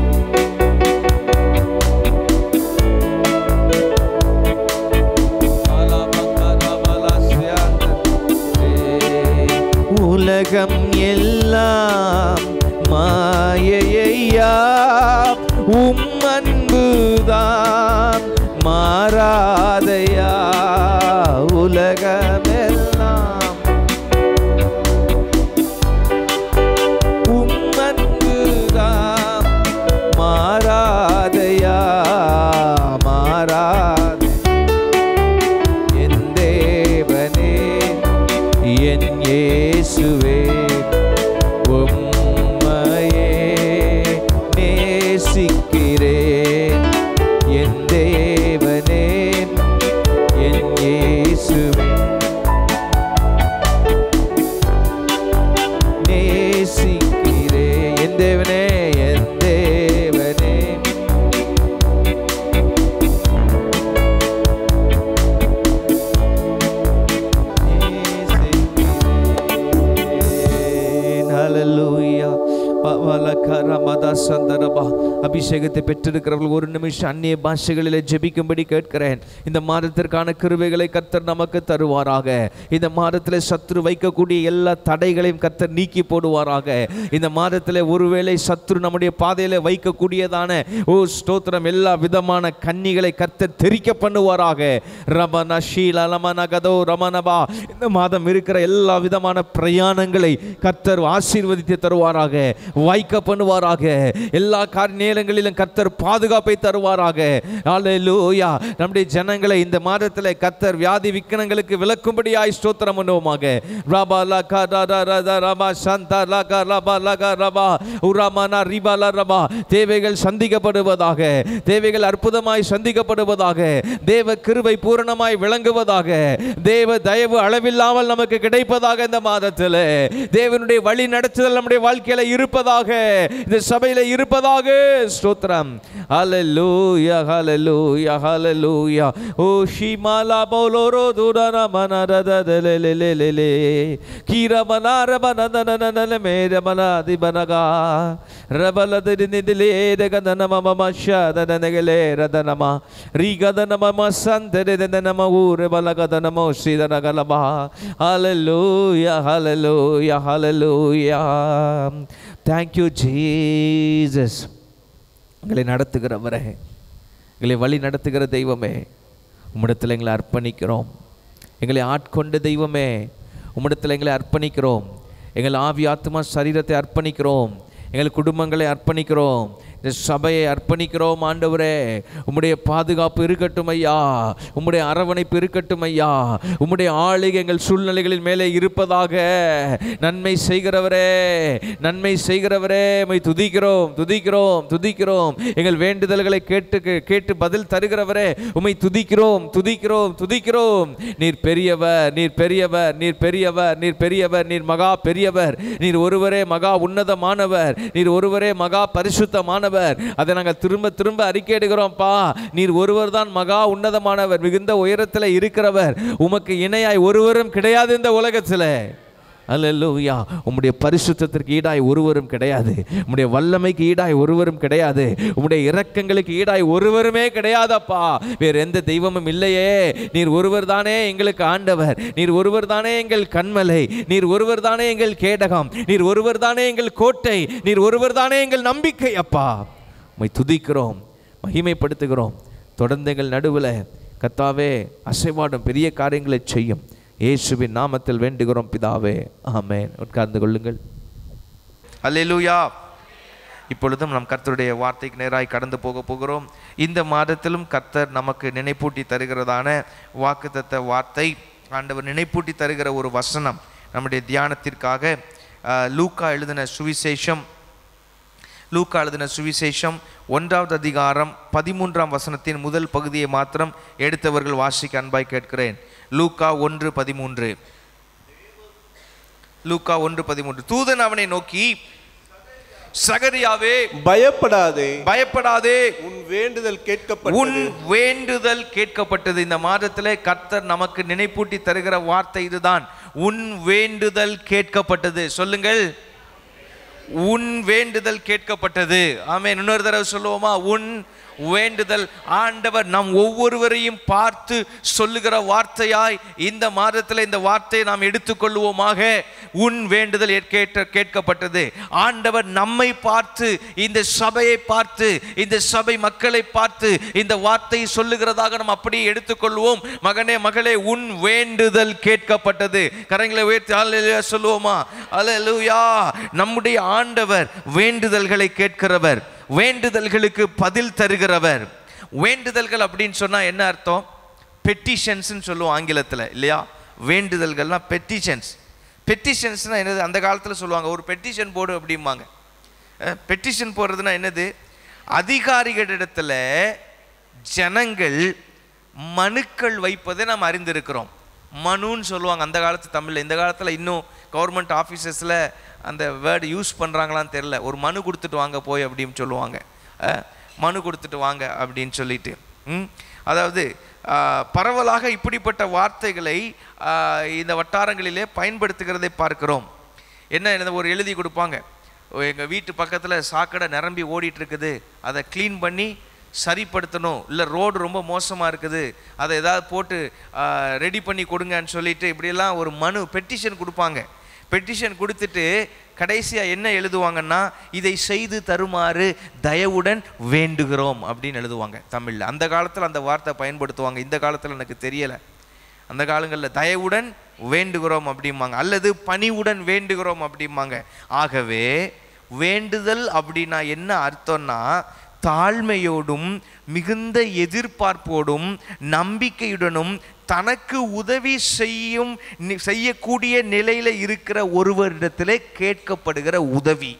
உலகம் எல்லாம் மாயையா, உம் அன்புதான் மாறாதையா. உலகமெல்லாம் உம் அன்புதான் மாறாதையா, மாறாத. என் தேவனே என் இயேசுவே உம்மையே நேசிக்கிறேன். என் தேவனே என் இயேசுவே நேசிக்கிறேன். என் தேவனே என் தேவனே அபிஷேகத்தை பெற்றிருக்கிறவர்கள் ஒரு நிமிஷம் அந்நிய பாஷைகளிலே ஜெபிக்கும்படி கேட்கிறேன். இந்த மாதத்திற்கான கிருபைகளை கர்த்தர் நமக்கு தருவாராக. இந்த மாதத்தில் சத்ரு வைக்கக்கூடிய எல்லா தடைகளையும் கர்த்தர் நீக்கி போடுவாராக. இந்த மாதத்தில் ஒருவேளை சத்ரு நம்முடைய பாதையில வைக்கக்கூடியதான ஸ்தோத்திரம் எல்லா விதமான கன்னிகளை கர்த்தர் தெரிக்க பண்ணுவாராக. ரமன ஷீல லமனகதோ ரமனபா. இந்த மாதம் இருக்கிற எல்லா விதமான பிரயாணங்களை கர்த்தர் ஆசீர்வதித்து தருவாராக, வைக்க பண்ணுவாராக. எல்லா நேரங்களிலும் கர்த்தர் பாதுகாப்பை தருவாராக. ஹல்லேலூயா. நம்முடைய ஜனங்களை இந்த மாதத்தில் கர்த்தர் வியாதி விக்கனங்களுக்கு விலக்கும்படியாய் ஸ்தோத்திரம் பண்ணுவோமாக. ரபா லகா ரபா சந்தா லகா ரபா லகா ரபா உரமனா ரிபல ரபா. தேவைகள் சந்திக்கப்படுவதாக, தேவைகள் அற்புதமாய் சந்திக்கப்படுவதாக, தேவ கிருபை பூரணமாய் விளங்குவதாக, தேவ தயவு அளவில்லாமல் நமக்கு கிடைப்பதாக. இந்த மாதத்தில் தேவனுடைய வழி நடத்துதல் நம்முடைய வாழ்க்கையில இருப்பதாக, இந்த சபையில இருப்பதாக. ஸ்தோத்திரம். ஹல்லேலூயா ஹல்லேலூயா ஹல்லேலூயா. ஓ ஷிமாலா போலோரோ துடன மனரதலலலலலே கீரமனார பனதனனல மேரமனாதி பனகா ரபலதினிதிலே தகதன மமமஷதனனகலே ரதனமா ரிகதன மமசந்ததனன ஊர பலகதன மோசிதனகலபா. ஹல்லேலூயா ஹல்லேலூயா ஹல்லேலூயா. Thank you Jesus. எங்களை நடத்துகிறவரே, எங்களை வழி நடத்துகிற தெய்வமே, உம்மிடத்தில் எங்களை அர்ப்பணிக்கிறோம். எங்களை ஆட்கொண்ட தெய்வமே, உம்மிடத்தில் எங்களை அர்ப்பணிக்கிறோம். எங்கள் ஆவி ஆத்மா சரீரத்தை அர்ப்பணிக்கிறோம். எங்கள் குடும்பங்களை அர்ப்பணிக்கிறோம். இந்த சபையை அர்ப்பணிக்கிறோம் ஆண்டவரே. உம்முடைய பாதுகாப்பு இருக்கட்டும் ஐயா, உம்முடைய அரவணைப்பு இருக்கட்டும் ஐயா, உம்முடைய ஆளுகை எங்கள் சூழ்நிலைகளின் மேலே இருப்பதாக. நன்மை செய்கிறவரே, நன்மை செய்கிறவரே, உம்மை துதிக்கிறோம் துதிக்கிறோம் துதிக்கிறோம். எங்கள் வேண்டுதல்களை கேட்டு பதில் தருகிறவரே, உம்மை துதிக்கிறோம் துதிக்கிறோம் துதிக்கிறோம். நீர் பெரியவர், நீர் பெரியவர், நீர் பெரியவர், நீர் பெரியவர், நீர் மகா பெரியவர். நீர் ஒருவரே மகா உன்னதமானவர், நீர் ஒருவரே மகா பரிசுத்தமானவர். அதை நாங்கள் திரும்ப திரும்ப அறிக்கையிடுகிறோம்ப்பா. நீர் ஒருவர் தான் மகா உன்னதமானவர், மிகுந்த உயரத்தில் இருக்கிறவர். உமக்கு இணையாய் ஒருவரும் கிடையாது இந்த உலகத்தில். அல்லேலூயா. உம்முடைய பரிசுத்தத்திற்கு ஈடாய் ஒருவரும் கிடையாது, உம்முடைய வல்லமைக்கு ஈடாய் ஒருவரும் கிடையாது, உம்முடைய இரக்கங்களுக்கு ஈடாய் ஒருவருமே கிடையாதப்பா. வேறு எந்த தெய்வமும் இல்லையே. நீர் ஒருவர் தானே எங்களுக்கு ஆண்டவர், நீர் ஒருவர் தானே எங்கள் கண்மலை, நீர் ஒருவர் தானே எங்கள் கேடகம், நீர் ஒருவர் தானே எங்கள் கோட்டை, நீர் ஒருவர் தானே எங்கள் நம்பிக்கை. அப்பா உம்மை துதிக்கிறோம், மகிமைப்படுத்துகிறோம். தொடர்ந்து எங்கள் நடுவில் கர்த்தாவே அசைவாடும் பெரிய காரியங்களை செய்யும். இயேசுவின் நாமத்தில் வேண்டுகிறோம் பிதாவே, ஆமென். உட்கார்ந்து கொள்ளுங்கள். அல்லேலூயா. இப்பொழுதும் நம் கர்த்தருடைய வார்த்தைக்கு நேராய் கடந்து போகிறோம். இந்த மாதத்திலும் கர்த்தர் நமக்கு நினைப்பூட்டி தருகிறதான வாக்குத்தத்த வார்த்தை, ஆண்டவர் நினைப்பூட்டி தருகிற ஒரு வசனம் நம்முடைய தியானத்திற்காக லூக்கா எழுதின சுவிசேஷம் 1வது அதிகாரம் 13ஆம் வசனத்தின் முதல் பகுதியை மாத்திரம் எடுத்தவர்கள் வாசிக்க அன்பாய் கேட்கிறேன். லூக்கா 1:13. லூக்கா 1:13. தூதன் அவனை நோக்கி, சகரியாவே பயப்படாதே, பயப்படாதே, உன் வேண்டுதல் கேட்கப்பட்டது, உன் வேண்டுதல் கேட்கப்பட்டது. இந்த மாதத்திலே கர்த்தர் நமக்கு நினைப்பூட்டி தருகிற வார்த்தை இதுதான். உன் வேண்டுதல் கேட்கப்பட்டது. சொல்லுங்கள், உன் வேண்டுதல் கேட்கப்பட்டது. ஆமென். இன்னொரு தடவை சொல்லுவோமா? உன் வேண்டுதல். ஆண்டவர் நம் ஒவ்வொருவரையும் பார்த்து சொல்லுகிற வார்த்தையாய் இந்த மாதத்தில் இந்த வார்த்தையை நாம் எடுத்துக்கொள்வோமாக. உன் வேண்டுதல் கேட்கப்பட்டது. ஆண்டவர் நம்மை பார்த்து, இந்த சபையை பார்த்து, இந்த சபை மக்களை பார்த்து இந்த வார்த்தையை சொல்லுகிறதாக நாம் அப்படியே எடுத்துக்கொள்வோம். மகனே மகளே, உன் வேண்டுதல் கேட்கப்பட்டது. கரங்களை உயர்த்தி அல்லேலூயா சொல்லுவோமா? அல்லேலூயா. நம்முடைய ஆண்டவர் வேண்டுதல்களை கேட்கிறவர், வேண்டுதல்களுக்கு பதில் தருகிறவர். வேண்டுதல்கள் அப்படின்னு சொன்னா என்ன அர்த்தம்? பெட்டிஷன்ஸ் சொல்லுவோம் ஆங்கிலத்தில், இல்லையா? வேண்டுதல்கள்னா பெட்டிஷன்ஸ். பெட்டிஷன்ஸ்னா என்னது? அந்த காலத்தில் சொல்லுவாங்க, ஒரு பெட்டிஷன் போடு அப்படிம்பாங்க. பெட்டிஷன் போடுறதுனா என்னது? அதிகாரிகளிடத்துல ஜனங்கள் மனுக்கள் வைப்பதை நாம் அறிந்திருக்கிறோம். மனுன்னு சொல்லுவாங்க அந்த காலத்து தமிழில். இந்த காலத்தில் இன்னும் கவர்மெண்ட் ஆஃபீஸஸில் அந்த வேர்டு யூஸ் பண்ணுறாங்களான்னு தெரில. ஒரு மனு கொடுத்துட்டு வாங்க போய் அப்படின்னு சொல்லுவாங்க. மனு கொடுத்துட்டு வாங்க அப்படின்னு சொல்லிட்டு. அதாவது பரவலாக இப்படிப்பட்ட வார்த்தைகளை இந்த வட்டாரங்களிலே பயன்படுத்துகிறதை பார்க்கிறோம். என்ன ஒரு எழுதி கொடுப்பாங்க, எங்கள் வீட்டு பக்கத்தில் சாக்கடை நிரம்பி ஓடிட்டு இருக்குது, அதை க்ளீன் பண்ணி சரிப்படுத்தணும், இல்லை ரோடு ரொம்ப மோசமாக இருக்குது, அதை ஏதாவது போட்டு ரெடி பண்ணி கொடுங்கன்னு சொல்லிட்டு இப்படியெல்லாம் ஒரு மனு பெட்டிஷன் கொடுப்பாங்க. பெட்டிஷன் கொடுத்துட்டு கடைசியாக என்ன எழுதுவாங்கன்னா, இதை செய்து தருமாறு தயவுடன் வேண்டுகிறோம் அப்படின்னு எழுதுவாங்க தமிழில். அந்த காலத்தில் அந்த வார்த்தை பயன்படுத்துவாங்க. இந்த காலத்தில் எனக்கு தெரியலை. அந்த காலங்களில் தயவுடன் வேண்டுகிறோம் அப்படிம்பாங்க, அல்லது பணிவுடன் வேண்டுகிறோம் அப்படிம்பாங்க. ஆகவே வேண்டுதல் அப்படின்னா என்ன அர்த்தம்னா, தாழ்மையோடும் மிகுந்த எதிர்பார்ப்போடும் நம்பிக்கையுடனும் தனக்கு உதவி செய்யக்கூடிய நிலையில இருக்கிற ஒருவரிடத்திலே கேட்கப்படுகிற உதவி.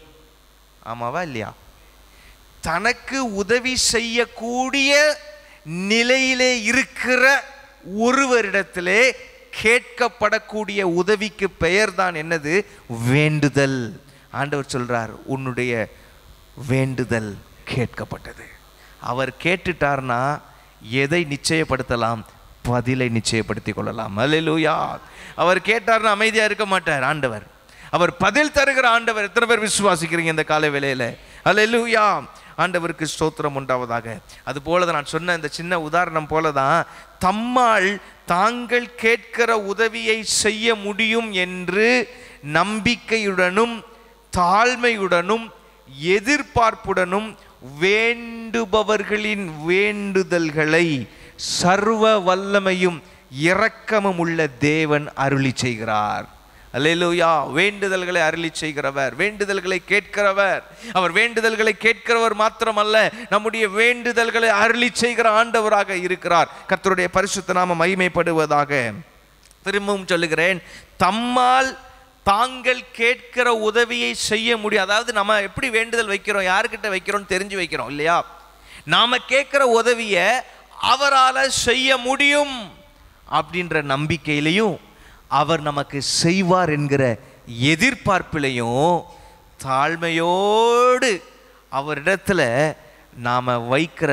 ஆமாவா இல்லையா? தனக்கு உதவி செய்யக்கூடிய நிலையிலே இருக்கிற ஒருவரிடத்திலே கேட்கப்படக்கூடிய உதவிக்கு பெயர் தான் என்னது? வேண்டுதல். ஆண்டவர் சொல்றார், உன்னுடைய வேண்டுதல் கேட்கப்பட்டது. அவர் கேட்டுட்டார்னா எதை நிச்சயப்படுத்தலாம்? பதிலை நிச்சயப்படுத்திக் கொள்ளலாம். அல்லேலூயா. அவர் கேட்டார்னா அமைதியா இருக்க மாட்டார் ஆண்டவர். அவர் பதில் தருகிற ஆண்டவர். எத்தனை பேர் விசுவாசிக்கிறீங்க இந்த காலை வேளையில? அல்லேலூயா. ஆண்டவருக்கு ஸ்தோத்திரம் உண்டாவதாக. அது போலதான் நான் சொன்ன இந்த சின்ன உதாரணம் போலதான், தம்மால் தாங்கள் கேட்கிற உதவியை செய்ய முடியும் என்று நம்பிக்கையுடனும் தாழ்மையுடனும் எதிர்பார்ப்புடனும் வேண்டுபவர்களின் வேண்டுதல்களை சர்வ வல்லமையும் இரக்கமும் உள்ள தேவன் அருளி செய்கிறார். அல்லேலூயா. வேண்டுதல்களை அருளி செய்கிறவர், வேண்டுதல்களை கேட்கிறவர். அவர் வேண்டுதல்களை கேட்கிறவர் மாத்திரமல்ல, நம்முடைய வேண்டுதல்களை அருளி செய்கிற ஆண்டவராக இருக்கிறார். கர்த்தருடைய பரிசுத்த நாமம் மகிமைப்படுவதாக. திரும்பவும் சொல்லுகிறேன், தம்மால் தாங்கள் கேட்கிற உதவியை செய்ய முடியும். அதாவது நம்ம எப்படி வேண்டுதல் வைக்கிறோம், யாருக்கிட்ட வைக்கிறோம் தெரிஞ்சு வைக்கிறோம் இல்லையா? நாம கேட்கிற உதவியை அவரால் செய்ய முடியும் அப்படின்ற நம்பிக்கையிலையும், அவர் நமக்கு செய்வார் என்கிற எதிர்பார்ப்பிலையும், தாழ்மையோடு அவரிடத்துல நாம் வைக்கிற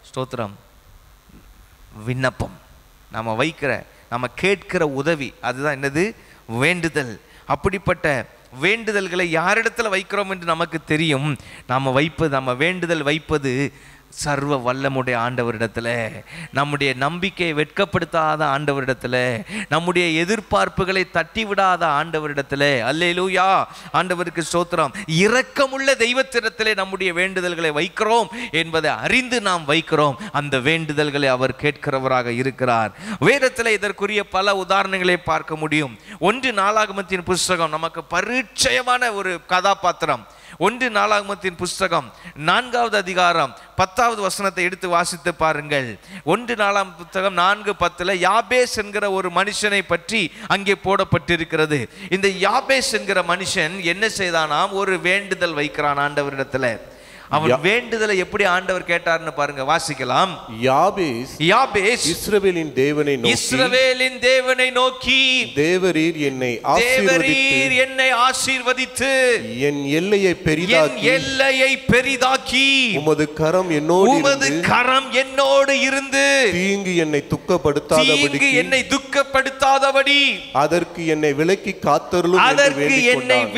ஸ்தோத்திரம் விண்ணப்பம், நம்ம கேட்கிற உதவி, அதுதான் என்னது? வேண்டுதல். அப்படிப்பட்ட வேண்டுதல்களை யாரிடத்துல வைக்கிறோம் என்று நமக்கு தெரியும். நம்ம வேண்டுதல் வைப்பது சர்வ வல்லமுடைய ஆண்டவரிடத்துல, நம்முடைய நம்பிக்கையை வெட்கப்படுத்தாத ஆண்டவரிடத்துல, நம்முடைய எதிர்பார்ப்புகளை தட்டி விடாத ஆண்டவரிடத்துல. அல்லேலூயா, ஆண்டவருக்கு ஸ்தோத்திரம். இரக்கமுள்ள தெய்வத்திடத்திலே நம்முடைய வேண்டுதல்களை வைக்கிறோம் என்பதை அறிந்து நாம் வைக்கிறோம். அந்த வேண்டுதல்களை அவர் கேட்கிறவராக இருக்கிறார். வேதத்தில் இதற்குரிய பல உதாரணங்களை பார்க்க முடியும். 1 நாளாகமத்தின் புஸ்தகம் நமக்கு பரிச்சயமான ஒரு கதாபாத்திரம். 1 நாளாகமத்தின் புஸ்தகம் 4வது அதிகாரம் 10வது வசனத்தை எடுத்து வாசித்து பாருங்கள். 1 நாளாகம புத்தகம் 4:10 யாபேஸ் என்கிற ஒரு மனுஷனை பற்றி அங்கே போடப்பட்டிருக்கிறது. இந்த யாபேஸ் என்கிற மனுஷன் என்ன செய்தானாம்? ஒரு வேண்டுதல் வைக்கிறான் ஆண்டவரிடத்துல. அவன் வேண்டுதலை எப்படி ஆண்டவர் கேட்டார்னு பாருங்க, வாசிக்கலாம். யாபேஸ் இஸ்ரவேலின் தேவனை நோக்கி தேவரீர் என்னை ஆசீர்வதித்து என் எல்லையை பெரிதாக்கி உமது கரம் என்னோடு இருந்து தீங்கு என்னை துக்கப்படுத்தாதபடி அதற்கு என்னை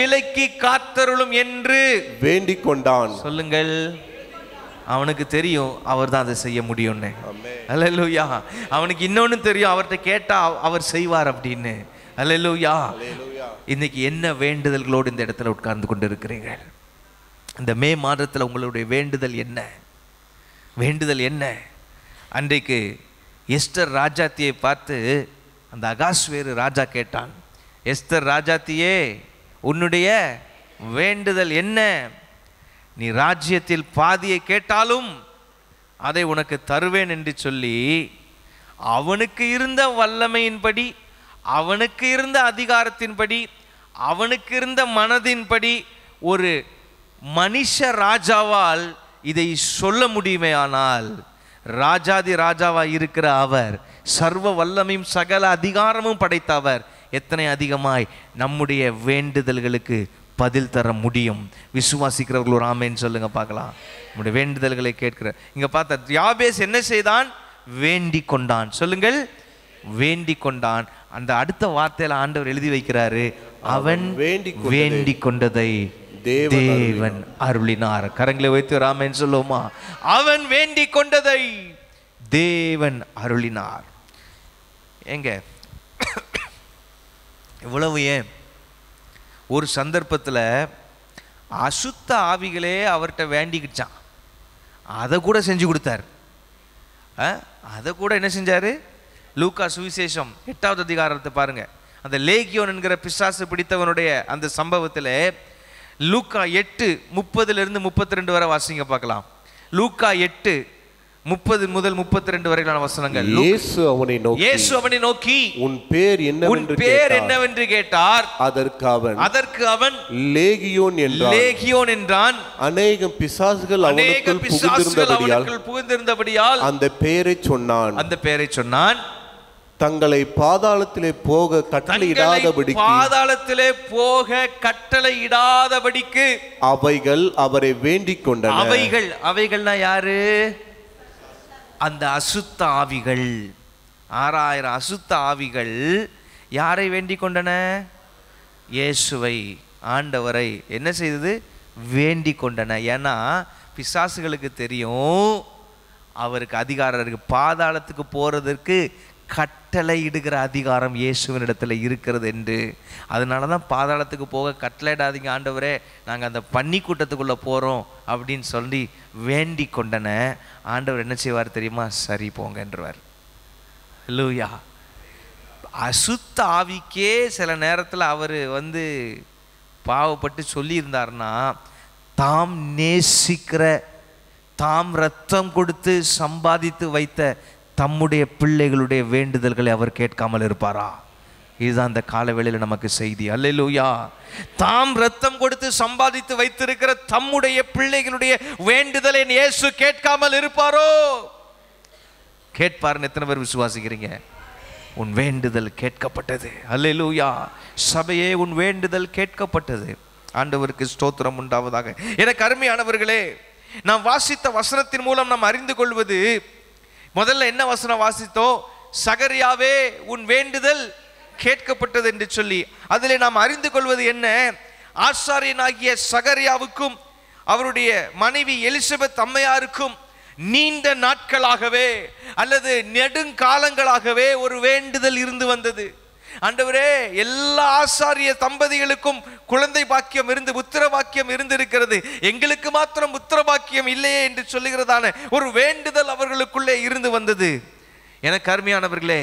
விலக்கி காத்தருளும் என்று வேண்டிக் கொண்டான். சொல்லுங்கள். அவனுக்கு தெரியும் அவர் தான் அதை செய்ய முடியும்னு. அல்லேலூயா. அவனுக்கு இன்னொன்னு தெரியும், அவர்கிட்ட கேட்டா அவர் செய்வார் அப்படின்னு. அல்லேலூயா. இன்னைக்கு என்ன வேண்டுதல்களோடு இந்த இடத்துல உட்கார்ந்து கொண்டு இருக்கிறீர்கள்? இந்த மே மாதத்தில் உங்களுடைய வேண்டுதல் என்ன? அன்றைக்கு எஸ்தர் ராஜாத்தியை பார்த்து அந்த அகாஸ்வேரு ராஜா கேட்டான், எஸ்தர் ராஜாத்தியே, உன்னுடைய வேண்டுதல் என்ன? நீ ராஜ்யத்தில் பாதியை கேட்டாலும் அதை உனக்கு தருவேன் என்று சொல்லி, அவனுக்கு இருந்த வல்லமையின்படி, அவனுக்கு இருந்த அதிகாரத்தின்படி, அவனுக்கு இருந்த மனதின்படி ஒரு மனுஷ ராஜாவால் இதை சொல்ல முடியுமே. ஆனால் ராஜாதி ராஜாவாய் இருக்கிற அவர், சர்வ வல்லமையும் சகல அதிகாரமும் படைத்த அவர், எத்தனை அதிகமாய் நம்முடைய வேண்டுதல்களுக்கு பதில் தர முடியும். விசுவாசிக்கிறவர்கள் ஒரு ஆமேன்னு சொல்லுங்க பார்க்கலாம். நம்முடைய வேண்டுதல்களை கேட்கிற இங்க பார்த்தா யாபேஸ் என்ன செய்தான்? வேண்டிக் கொண்டான். சொல்லுங்கள், வேண்டிக் கொண்டான். அந்த அடுத்த வார்த்தையில ஆண்டவர் எழுதி வைக்கிறாரு, அவன் வேண்டிக் கொண்டதை தேவன் அருளினார். கரங்களை வைத்து ராமேன்னு சொல்லுவோமா? அவன் வேண்டிக் கொண்டதை தேவன் அருளினார். எங்க இவ்வளவு ஏன்? ஒரு சந்தர்ப்பத்தில் அசுத்த ஆவிகளே அவர்கிட்ட வேண்டிக்கிச்சான். அதை கூட செஞ்சு கொடுத்தார். அதை கூட என்ன செஞ்சார்? லூக்கா சுவிசேஷம் 8வது அதிகாரத்தை பாருங்க. அந்த லேகியோன் என்கிற பிசாசு பிடித்தவனுடைய அந்த சம்பவத்தில் லூக்கா 8:30 32 வரை வாசிங்க பார்க்கலாம். லூக்கா 8:30 முதல் 32 வரையிலான வசனங்கள். இயேசு அவனை நோக்கி உன் பேர் என்னவென்று கேட்டார். அதற்கு அவன் லேகியோன் என்றான். அநேகம் பிசாசுகள் அவனுக்குள் புகுந்திருந்தபடியால் அந்த பெயரை சொன்னான். தங்களை பாதாளத்திலே போக கட்டளையிடாதபடிக்கு அவைகள் அவரை வேண்டிக் கொண்டன. அவைகள்னா யாரு? அந்த அசுத்த ஆவிகள். 6000 அசுத்த ஆவிகள் யாரை வேண்டிக் கொண்டன? இயேசுவை, ஆண்டவரை என்ன செய்தது? வேண்டிக் கொண்டன. ஏன்னா பிசாசுகளுக்கு தெரியும் அவருக்கு அதிகாரம் இருக்கு. பாதாளத்துக்கு போறதற்கு கட்டளையிடுகிற அதிகாரம் இயேசுவினிடத்தில் இருக்கிறது என்று. அதனால தான் பாதாளத்துக்கு போக கட்டளையிடாதீங்க ஆண்டவரே, நாங்கள் அந்த பன்னி கூட்டத்துக்குள்ளே போகிறோம் அப்படின்னு சொல்லி வேண்டி கொண்டன. ஆண்டவர் என்ன செய்வார் தெரியுமா? சரி போங்கன்றவர். அல்லேலூயா. அசுத்த ஆவிக்கே சில நேரத்தில் அவர் பாவப்பட்டு சொல்லியிருந்தார்னா, தாம் நேசிக்கிற, தாம் ரத்தம் கொடுத்து சம்பாதித்து வைத்த தம்முடைய பிள்ளைகளுடைய வேண்டுதல்களை அவர் கேட்காமல் இருப்பாரா? இதுதான் அந்த காலவேளையில் நமக்கு செய்தி. அல்லேலூயா. தாம் ரத்தம் கொடுத்து சம்பாதித்து வைத்திருக்கிற தம்முடைய பிள்ளைகளுடைய வேண்டுதலை இயேசு கேட்காமல் இருப்பாரோ? கேட்பார்னு எத்தனை பேர் விசுவாசிக்கிறீங்க? உன் வேண்டுதல் கேட்கப்பட்டது. அல்லேலூயா. சபையே, உன் வேண்டுதல் கேட்கப்பட்டது. ஆண்டவருக்கு ஸ்தோத்திரம் உண்டாவதாக. எனக்கு அருமையானவர்களே, நாம் வாசித்த வசனத்தின் மூலம் நாம் அறிந்து கொள்வது, முதல்ல என்ன வசனம் வாசித்தோம்? சகரியாவே, உன் வேண்டுதல் கேட்கப்பட்டது என்று சொல்லி. அதிலே நாம் அறிந்து கொள்வது என்ன? ஆசாரியனாகிய சகரியாவுக்கும் அவருடைய மனைவி எலிசபெத் அம்மையாருக்கும் நீண்ட நாட்களாகவே அல்லது நெடுங்காலங்களாகவே ஒரு வேண்டுதல் இருந்து வந்தது. ஆண்டவரே, எல்லா ஆசாரிய தம்பதிகளுக்கும் குழந்தை பாக்கியம் இருந்து, புத்திர பாக்கியம் இருந்திருக்கிறது, எங்களுக்கு மாத்திரம் புத்திர பாக்கியம் இல்லையே என்று சொல்லுகிறதான ஒரு வேண்டுதல் அவர்களுக்குள்ளே இருந்து வந்தது. எனக்கு அருமையானவர்களே,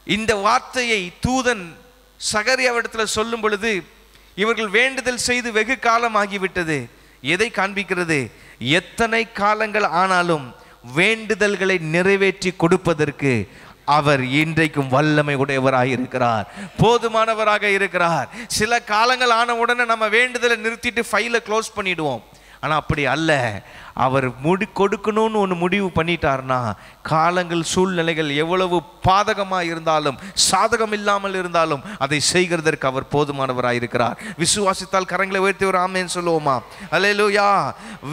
இந்த வார்த்தையை தூதன் சகரியாவிடத்தில் சொல்லும் பொழுது, இவர்கள் வேண்டுதல் செய்து வெகு காலம் ஆகிவிட்டது. எதை காண்பிக்கிறது? எத்தனை காலங்கள் ஆனாலும் வேண்டுதல்களை நிறைவேற்றி கொடுப்பதற்கு அவர் இன்றைக்கும் வல்லமை உடையவராக இருக்கிறார், போதுமானவராக இருக்கிறார். சில காலங்கள் ஆன உடனே நம்ம வேண்டுதலை நிறுத்திட்டு ஃபைலை க்ளோஸ் பண்ணிடுவோம். ஆனால் அப்படி அல்ல. அவர் கொடுக்கணும்னு ஒன்று முடிவு பண்ணிட்டார்னா, காலங்கள் சூழ்நிலைகள் எவ்வளவு பாதகமாக இருந்தாலும் சாதகம் இல்லாமல் இருந்தாலும் அதை செய்கிறதற்கு அவர் போதுமானவராக இருக்கிறார். விசுவாசித்தால் கரங்களை உயர்த்தி ஒரு ஆமென் சொல்லுவோமா? அல்லேலூயா.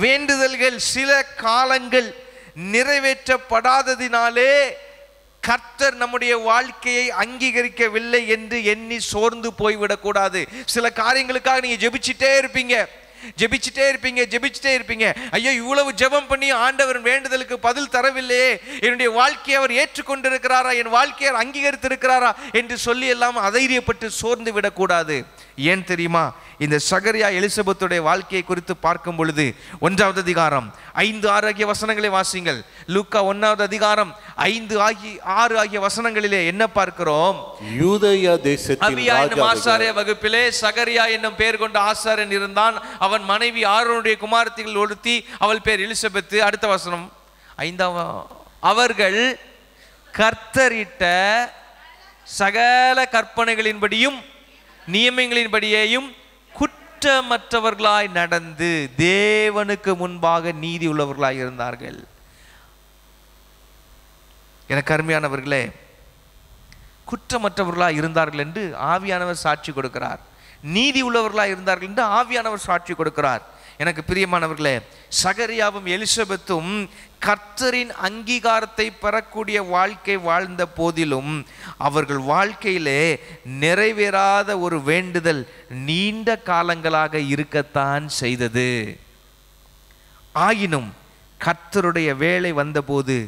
வேண்டுதல்கள் சில காலங்கள் நிறைவேற்றப்படாததினாலே கர்த்தர் நம்முடைய வாழ்க்கையை அங்கீகரிக்கவில்லை என்று எண்ணி சோர்ந்து போய்விடக்கூடாது. சில காரியங்களுக்காக நீங்கள் ஜெபிச்சுட்டே இருப்பீங்க. ஐயோ, இவ்வளவு ஜெபம் பண்ணி ஆண்டவர் வேண்டுதலுக்கு பதில் தரவில்லையே, என்னுடைய வாழ்க்கையை அவர் ஏற்றுக்கொண்டிருக்கிறாரா, என் வாழ்க்கையை அங்கீகரித்திருக்கிறாரா என்று சொல்லி எல்லாம் அதைரியப்பட்டு சோர்ந்து விடக்கூடாது. ஏன் தெரியுமா? இந்த சகரியா எலிசபெத்துடைய வாழ்க்கையை குறித்து பார்க்கும் பொழுது 1வது அதிகாரம் 5-6 ஆகிய வசனங்களை வாசிங்கள். லூக்கா 1வது அதிகாரம் 5-6 ஆகிய வசனங்களிலே என்ன பார்க்கிறோம்? யூதேயா தேசத்தின் அபியா என்னும் ஆசாரிய வகுப்பிலே சகரியா என்னும் பெயர் கொண்ட ஆசாரியன் இருந்தான். அவன் மனைவி ஆரோனுடைய குமாரத்திகள் ஒருத்தி, அவள் பேர் எலிசபெத்து. அடுத்த வசனம் 5. அவர்கள் கர்த்தரிட்ட சகல கற்பனைகளின்படியும் நியமங்களின்படியேயும் குற்றமற்றவர்களாய் நடந்து தேவனுக்கு முன்பாக நீதி உள்ளவர்களாய் இருந்தார்கள். எனக்கு அருமையானவர்களே, குற்றமற்றவர்களாய் இருந்தார்கள் என்று ஆவியானவர் சாட்சி கொடுக்கிறார். நீதி உள்ளவர்களாய் இருந்தார்கள் என்று ஆவியானவர் சாட்சி கொடுக்கிறார். எனக்கு பிரியமானவர்களே, சகரியாவும் எலிசபெத்தும் கர்த்தரின் அங்கீகாரத்தை பெறக்கூடிய வாழ்க்கை வாழ்ந்த போதிலும் அவர்கள் வாழ்க்கையிலே நிறைவேறாத ஒரு வேண்டுதல் நீண்ட காலங்களாக இருக்கத்தான் செய்தது. ஆயினும் கர்த்தருடைய வேளை வந்தபோது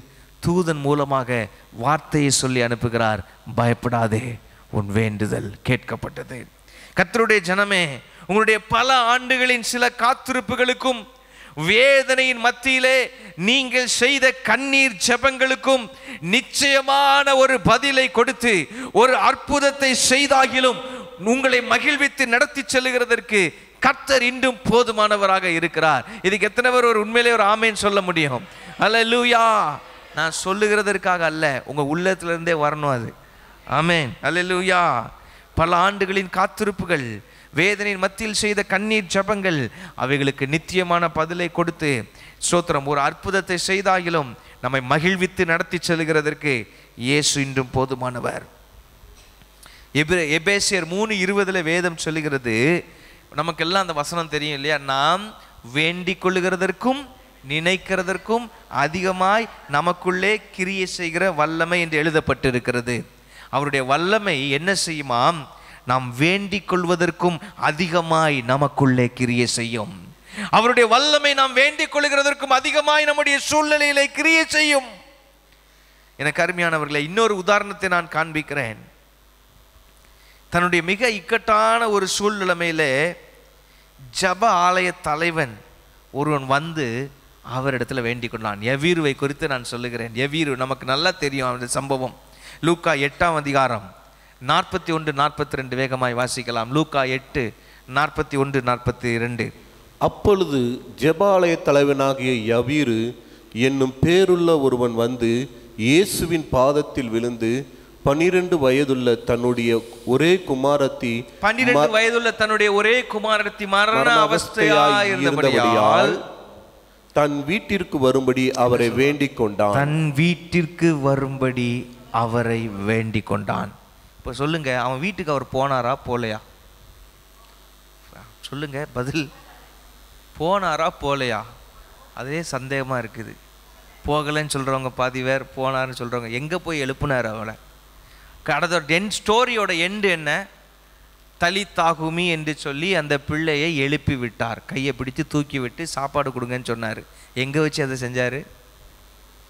தூதன் மூலமாக வார்த்தையை சொல்லி அனுப்புகிறார். பயப்படாதே, உன் வேண்டுதல் கேட்கப்பட்டது. கர்த்தருடைய ஜனமே, உங்களுடைய பல ஆண்டுகளின் சில காத்திருப்புகளுக்கும் வேதனையின் மத்தியிலே நீங்கள் செய்த கண்ணீர் ஜெபங்களுக்கும் நிச்சயமான ஒரு பதிலை கொடுத்து ஒரு அற்புதத்தை செய்தாகிலும் உங்களை மகிழ்வித்து நடத்தி செல்லுகிறதற்கு கர்த்தர் இன்றும் போதுமானவராக இருக்கிறார். இதுக்கு எத்தனை பேர் ஒரு உண்மையிலே ஒரு ஆமேன் சொல்ல முடியும்? அல்லேலூயா. நான் சொல்லுகிறதற்காக அல்ல, உங்க உள்ளத்திலிருந்தே வரணும் அது. ஆமேன், அல்லேலூயா. பல ஆண்டுகளின் காத்திருப்புகள், வேதனையின் மத்தியில் செய்த கண்ணீர் ஜெபங்கள் அவைகளுக்கு நித்தியமான பதிலை கொடுத்து ஸ்தோத்திரம், ஒரு அற்புதத்தை செய்தாகிலும் நம்மை மகிழ்வித்து நடத்தி செல்கிறதற்கு இயேசு இன்றும் போதுமானவர். எபேசியர் 3:20 வேதம் சொல்லுகிறது, நமக்கெல்லாம் அந்த வசனம் தெரியும் இல்லையா? நாம் வேண்டிக் கொள்ளுகிறதற்கும் நினைக்கிறதற்கும் அதிகமாய் நமக்குள்ளே கிரியை செய்கிற வல்லமை என்று எழுதப்பட்டிருக்கிறது. அவருடைய வல்லமை என்ன செய்யுமாம்? நாம் வேண்டிக் கொள்வதற்கும் அதிகமாய் நமக்குள்ளே கிரியை செய்யும். அவருடைய வல்லமை நாம் வேண்டிக் கொள்கிறதற்கும் அதிகமாய் நம்முடைய சூழ்நிலையிலே கிரியை செய்யும். எனக்கு அருமையானவர்களே, இன்னொரு உதாரணத்தை நான் காண்பிக்கிறேன். தன்னுடைய மிக இக்கட்டான ஒரு சூழ்நிலைமையிலே ஜப ஆலய தலைவன் ஒருவன் வந்து அவரிடத்துல வேண்டிக் கொண்டான். யவீருவை குறித்து நான் சொல்லுகிறேன். யவீரு நமக்கு நல்லா தெரியும் அவருடைய சம்பவம். லூக்கா 8ஆம் அதிகாரம் 41-42 வேகமாய் வாசிக்கலாம். லூக்கா 8:41-42. அப்பொழுது ஜெபாலய தலைவனாகிய யவீரு என்னும் பேருள்ள ஒருவன் வந்து இயேசுவின் பாதத்தில் விழுந்து 12 வயதுள்ள தன்னுடைய ஒரே குமாரத்தி மரண அவஸ்தையாயிருந்தபடியால் தன் வீட்டிற்கு வரும்படி அவரை வேண்டிக் கொண்டான். இப்போ சொல்லுங்க, அவன் வீட்டுக்கு அவர் போனாரா போலையா? சொல்லுங்க பதில். போனாரா போலையா? அதே சந்தேகமா இருக்குது. போகலன்னு சொல்றவங்க பாதி பேர், போனார்னு சொல்றவங்க. எங்க போய் எழுப்புனார் அவளை? கடந்த ஸ்டோரியோட எண்டு என்ன? தலித்தாகுமி என்று சொல்லி அந்த பிள்ளையை எழுப்பி விட்டார். கையை பிடித்து தூக்கி விட்டு சாப்பாடு கொடுங்கன்னு சொன்னார். எங்கே வச்சு அதை செஞ்சார்?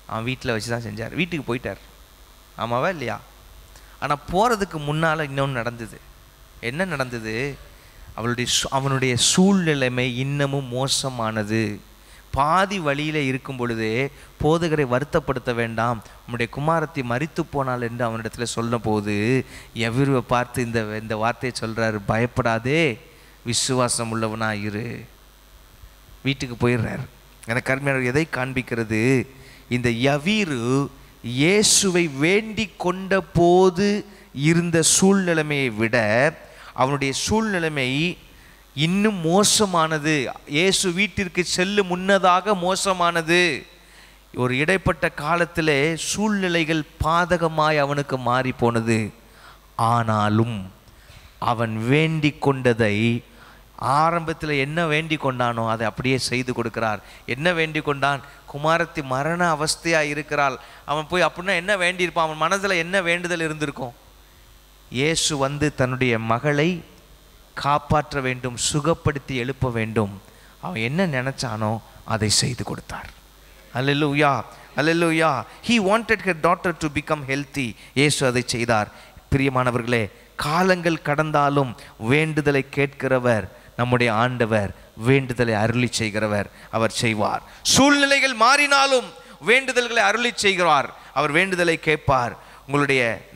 அவன் வீட்டில் வச்சு தான் செஞ்சார். வீட்டுக்கு போயிட்டார். ஆமாவா இல்லையா? ஆனால் போகிறதுக்கு முன்னால் இன்னொன்று நடந்தது. என்ன நடந்தது? அவனுடைய சூழ்நிலைமை இன்னமும் மோசமானது. பாதி வழியில் இருக்கும் பொழுதே போதகரை வருத்தப்படுத்த வேண்டாம், உம்முடைய குமாரத்தை மரித்து போனாள் என்று அவனிடத்தில் சொன்ன போது எவருவை பார்த்து இந்த வார்த்தையை சொல்கிறாரு, பயப்படாதே, விசுவாசம் உள்ளவனா இரு. வீட்டுக்கு போயிடுறார். எனக்கு அருமையான எதை காண்பிக்கிறது? இந்த யவீரு இயேசுவை வேண்டி கொண்ட போது இருந்த சூழ்நிலைமையை விட அவனுடைய சூழ்நிலைமை இன்னும் மோசமானது. இயேசு வீட்டிற்கு செல்லும் முன்னதாக மோசமானது. ஒரு இடைப்பட்ட காலத்திலே சூழ்நிலைகள் பாதகமாய் அவனுக்கு மாறி போனது. ஆனாலும் அவன் வேண்டி கொண்டதை, ஆரம்பத்தில் என்ன வேண்டி கொண்டானோ அதை அப்படியே செய்து கொடுக்கிறார். என்ன வேண்டி கொண்டான்? குமாரத்தி மரண அவஸ்தையாக இருக்கிறாள். அவன் போய் அப்படின்னா என்ன வேண்டியிருப்பான்? அவன் மனதில் என்ன வேண்டுதல் இருந்திருக்கும்? இயேசு வந்து தன்னுடைய மகளை காப்பாற்ற வேண்டும், சுகப்படுத்தி எழுப்ப வேண்டும். அவன் என்ன நினைச்சானோ அதை செய்து கொடுத்தார். அல்லேலூயா, அல்லேலூயா. He wanted her daughter to become healthy. இயேசு அதை செய்தார். பிரியமானவர்களே, காலங்கள் கடந்தாலும் வேண்டுதலை கேட்கிறவர் நம்முடைய ஆண்டவர், வேண்டுதலை அருளி செய்கிறவர். அவர் செய்வார். சூழ்நிலைகள் மாறினாலும் வேண்டுதல்களை அருளி செய்கிறார். அவர் வேண்டுதலை கேட்பார்.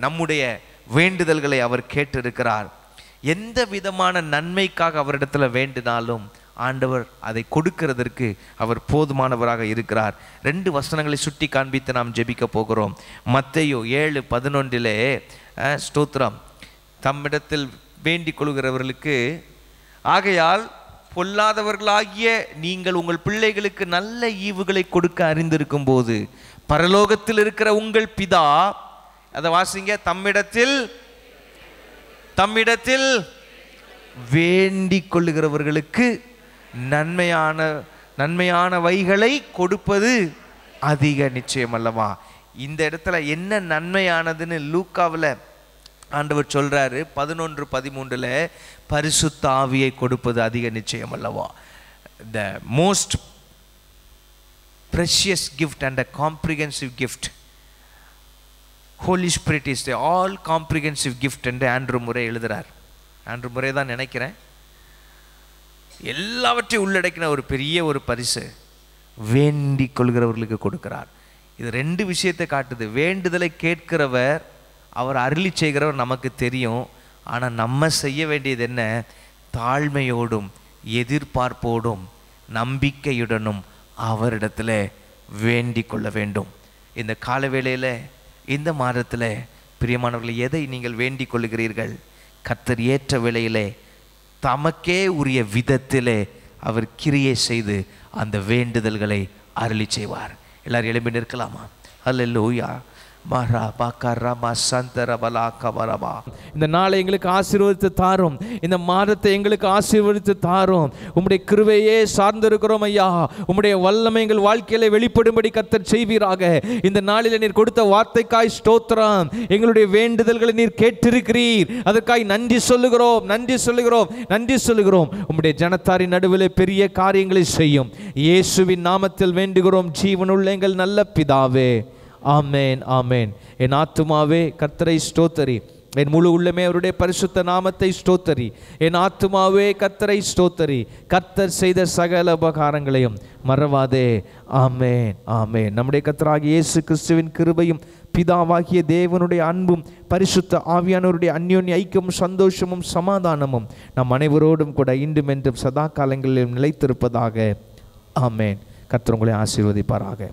நம்முடைய வேண்டுதல்களை அவர் கேட்டிருக்கிறார். எந்த விதமான நன்மைக்காக அவரிடத்தில் வேண்டினாலும் ஆண்டவர் அதை கொடுக்கிறதற்கு அவர் போதுமானவராக இருக்கிறார். 2 வசனங்களை சுட்டி காண்பித்து நாம் ஜெபிக்க போகிறோம். மத்தேயு 7:11 ஸ்தோத்திரம். தம்மிடத்தில் வேண்டிக் கொள்கிறவர்களுக்கு, ஆகையால் பொல்லாதவர்களாகிய நீங்கள் உங்கள் பிள்ளைகளுக்கு நல்ல ஈவுகளை கொடுக்க அறிந்திருக்கும் போது பரலோகத்தில் இருக்கிற உங்கள் பிதா, அதை வாசிங்க, தம்மிடத்தில் வேண்டிக் கொள்ளுகிறவர்களுக்கு நன்மையானவைகளை கொடுப்பது அதிக நிச்சயம் அல்லவா? இந்த இடத்துல என்ன நன்மையானதுன்னு லூக்காவில் ஆண்டவர் சொல்றாரு. 11:13 பரிசுத்த ஆவியை கொடுப்பது அதிக நிச்சயம் அல்லவா? The most precious gift and a comprehensive gift, Holy Spirit is the all comprehensive gift என்று ஆண்ட்ரூ முறை எழுதுறார். ஆண்ட்ரூ முறை தான் நினைக்கிறேன். எல்லாவற்றையும் உள்ளடக்கின ஒரு பெரிய ஒரு பரிசு வேண்டிக் கொள்கிறவர்களுக்கு கொடுக்கிறார். இது 2 விஷயத்தை காட்டுது. வேண்டுதலை கேட்கிறவர், அவர் அருளி செய்கிறவர் நமக்கு தெரியும். ஆனால் நம்ம செய்ய வேண்டியது என்ன? தாழ்மையோடும் எதிர்பார்ப்போடும் நம்பிக்கையுடனும் அவரிடத்தில் வேண்டிக் கொள்ள வேண்டும். இந்த காலவேளையில், இந்த மாதத்தில் பிரியமானவர்களை, எதை நீங்கள் வேண்டிக் கொள்ளுகிறீர்கள்? கர்த்தர் ஏற்ற வேளையிலே தமக்கே உரிய விதத்திலே அவர் கிரியை செய்து அந்த வேண்டுதல்களை அருளி செய்வார். எல்லாரும் எழும்பி நிற்கலாமா? அல்லேலூயா. இந்த நாளை எங்களுக்கு ஆசீர்வதித்து தாரும். இந்த மாதத்தை எங்களுக்கு ஆசீர்வதித்து தாரும். உம்முடைய கிருபையே சார்ந்திருக்கிறோம் ஐயா. உம்முடைய வல்லமை எங்கள் வாழ்க்கையில வெளிப்படும்படி கர்த்தர் செய்வீராக. இந்த நாளில் நீர் கொடுத்த வார்த்தைக்காய் ஸ்தோத்திரம். எங்களுடைய வேண்டுதல்களை நீர் கேட்டிருக்கிறீர். அதற்காய் நன்றி சொல்லுகிறோம், நன்றி சொல்லுகிறோம், நன்றி சொல்லுகிறோம். உம்முடைய ஜனத்தாரின் நடுவில் பெரிய காரியங்களை செய்யும். இயேசுவின் நாமத்தில் வேண்டுகிறோம் ஜீவனுள்ள எங்கள் நல்ல பிதாவே. ஆமேன், ஆமேன். என் ஆத்துமாவே கர்த்தரை ஸ்தோத்தரி, என் முழு உள்ளமே அவருடைய பரிசுத்த நாமத்தை ஸ்தோத்தரி. என் ஆத்துமாவே கர்த்தரை ஸ்தோத்தரி. கர்த்தர் செய்த சகல உபகாரங்களையும் மறவாதே. ஆமென், ஆமென். நம்முடைய கர்த்தராகிய இயேசு கிறிஸ்துவின் கிருபையும் பிதாவாகிய தேவனுடைய அன்பும் பரிசுத்த ஆவியானவருடைய அந்யோன்ய ஐக்கியமும் சந்தோஷமும் சமாதானமும் நம் அனைவரோடும் கூட இன்றும் என்றும் சதா காலங்களிலும் நிலைத்திருப்பதாக. ஆமென். கர்த்தர் உங்களை ஆசீர்வதிப்பாராக.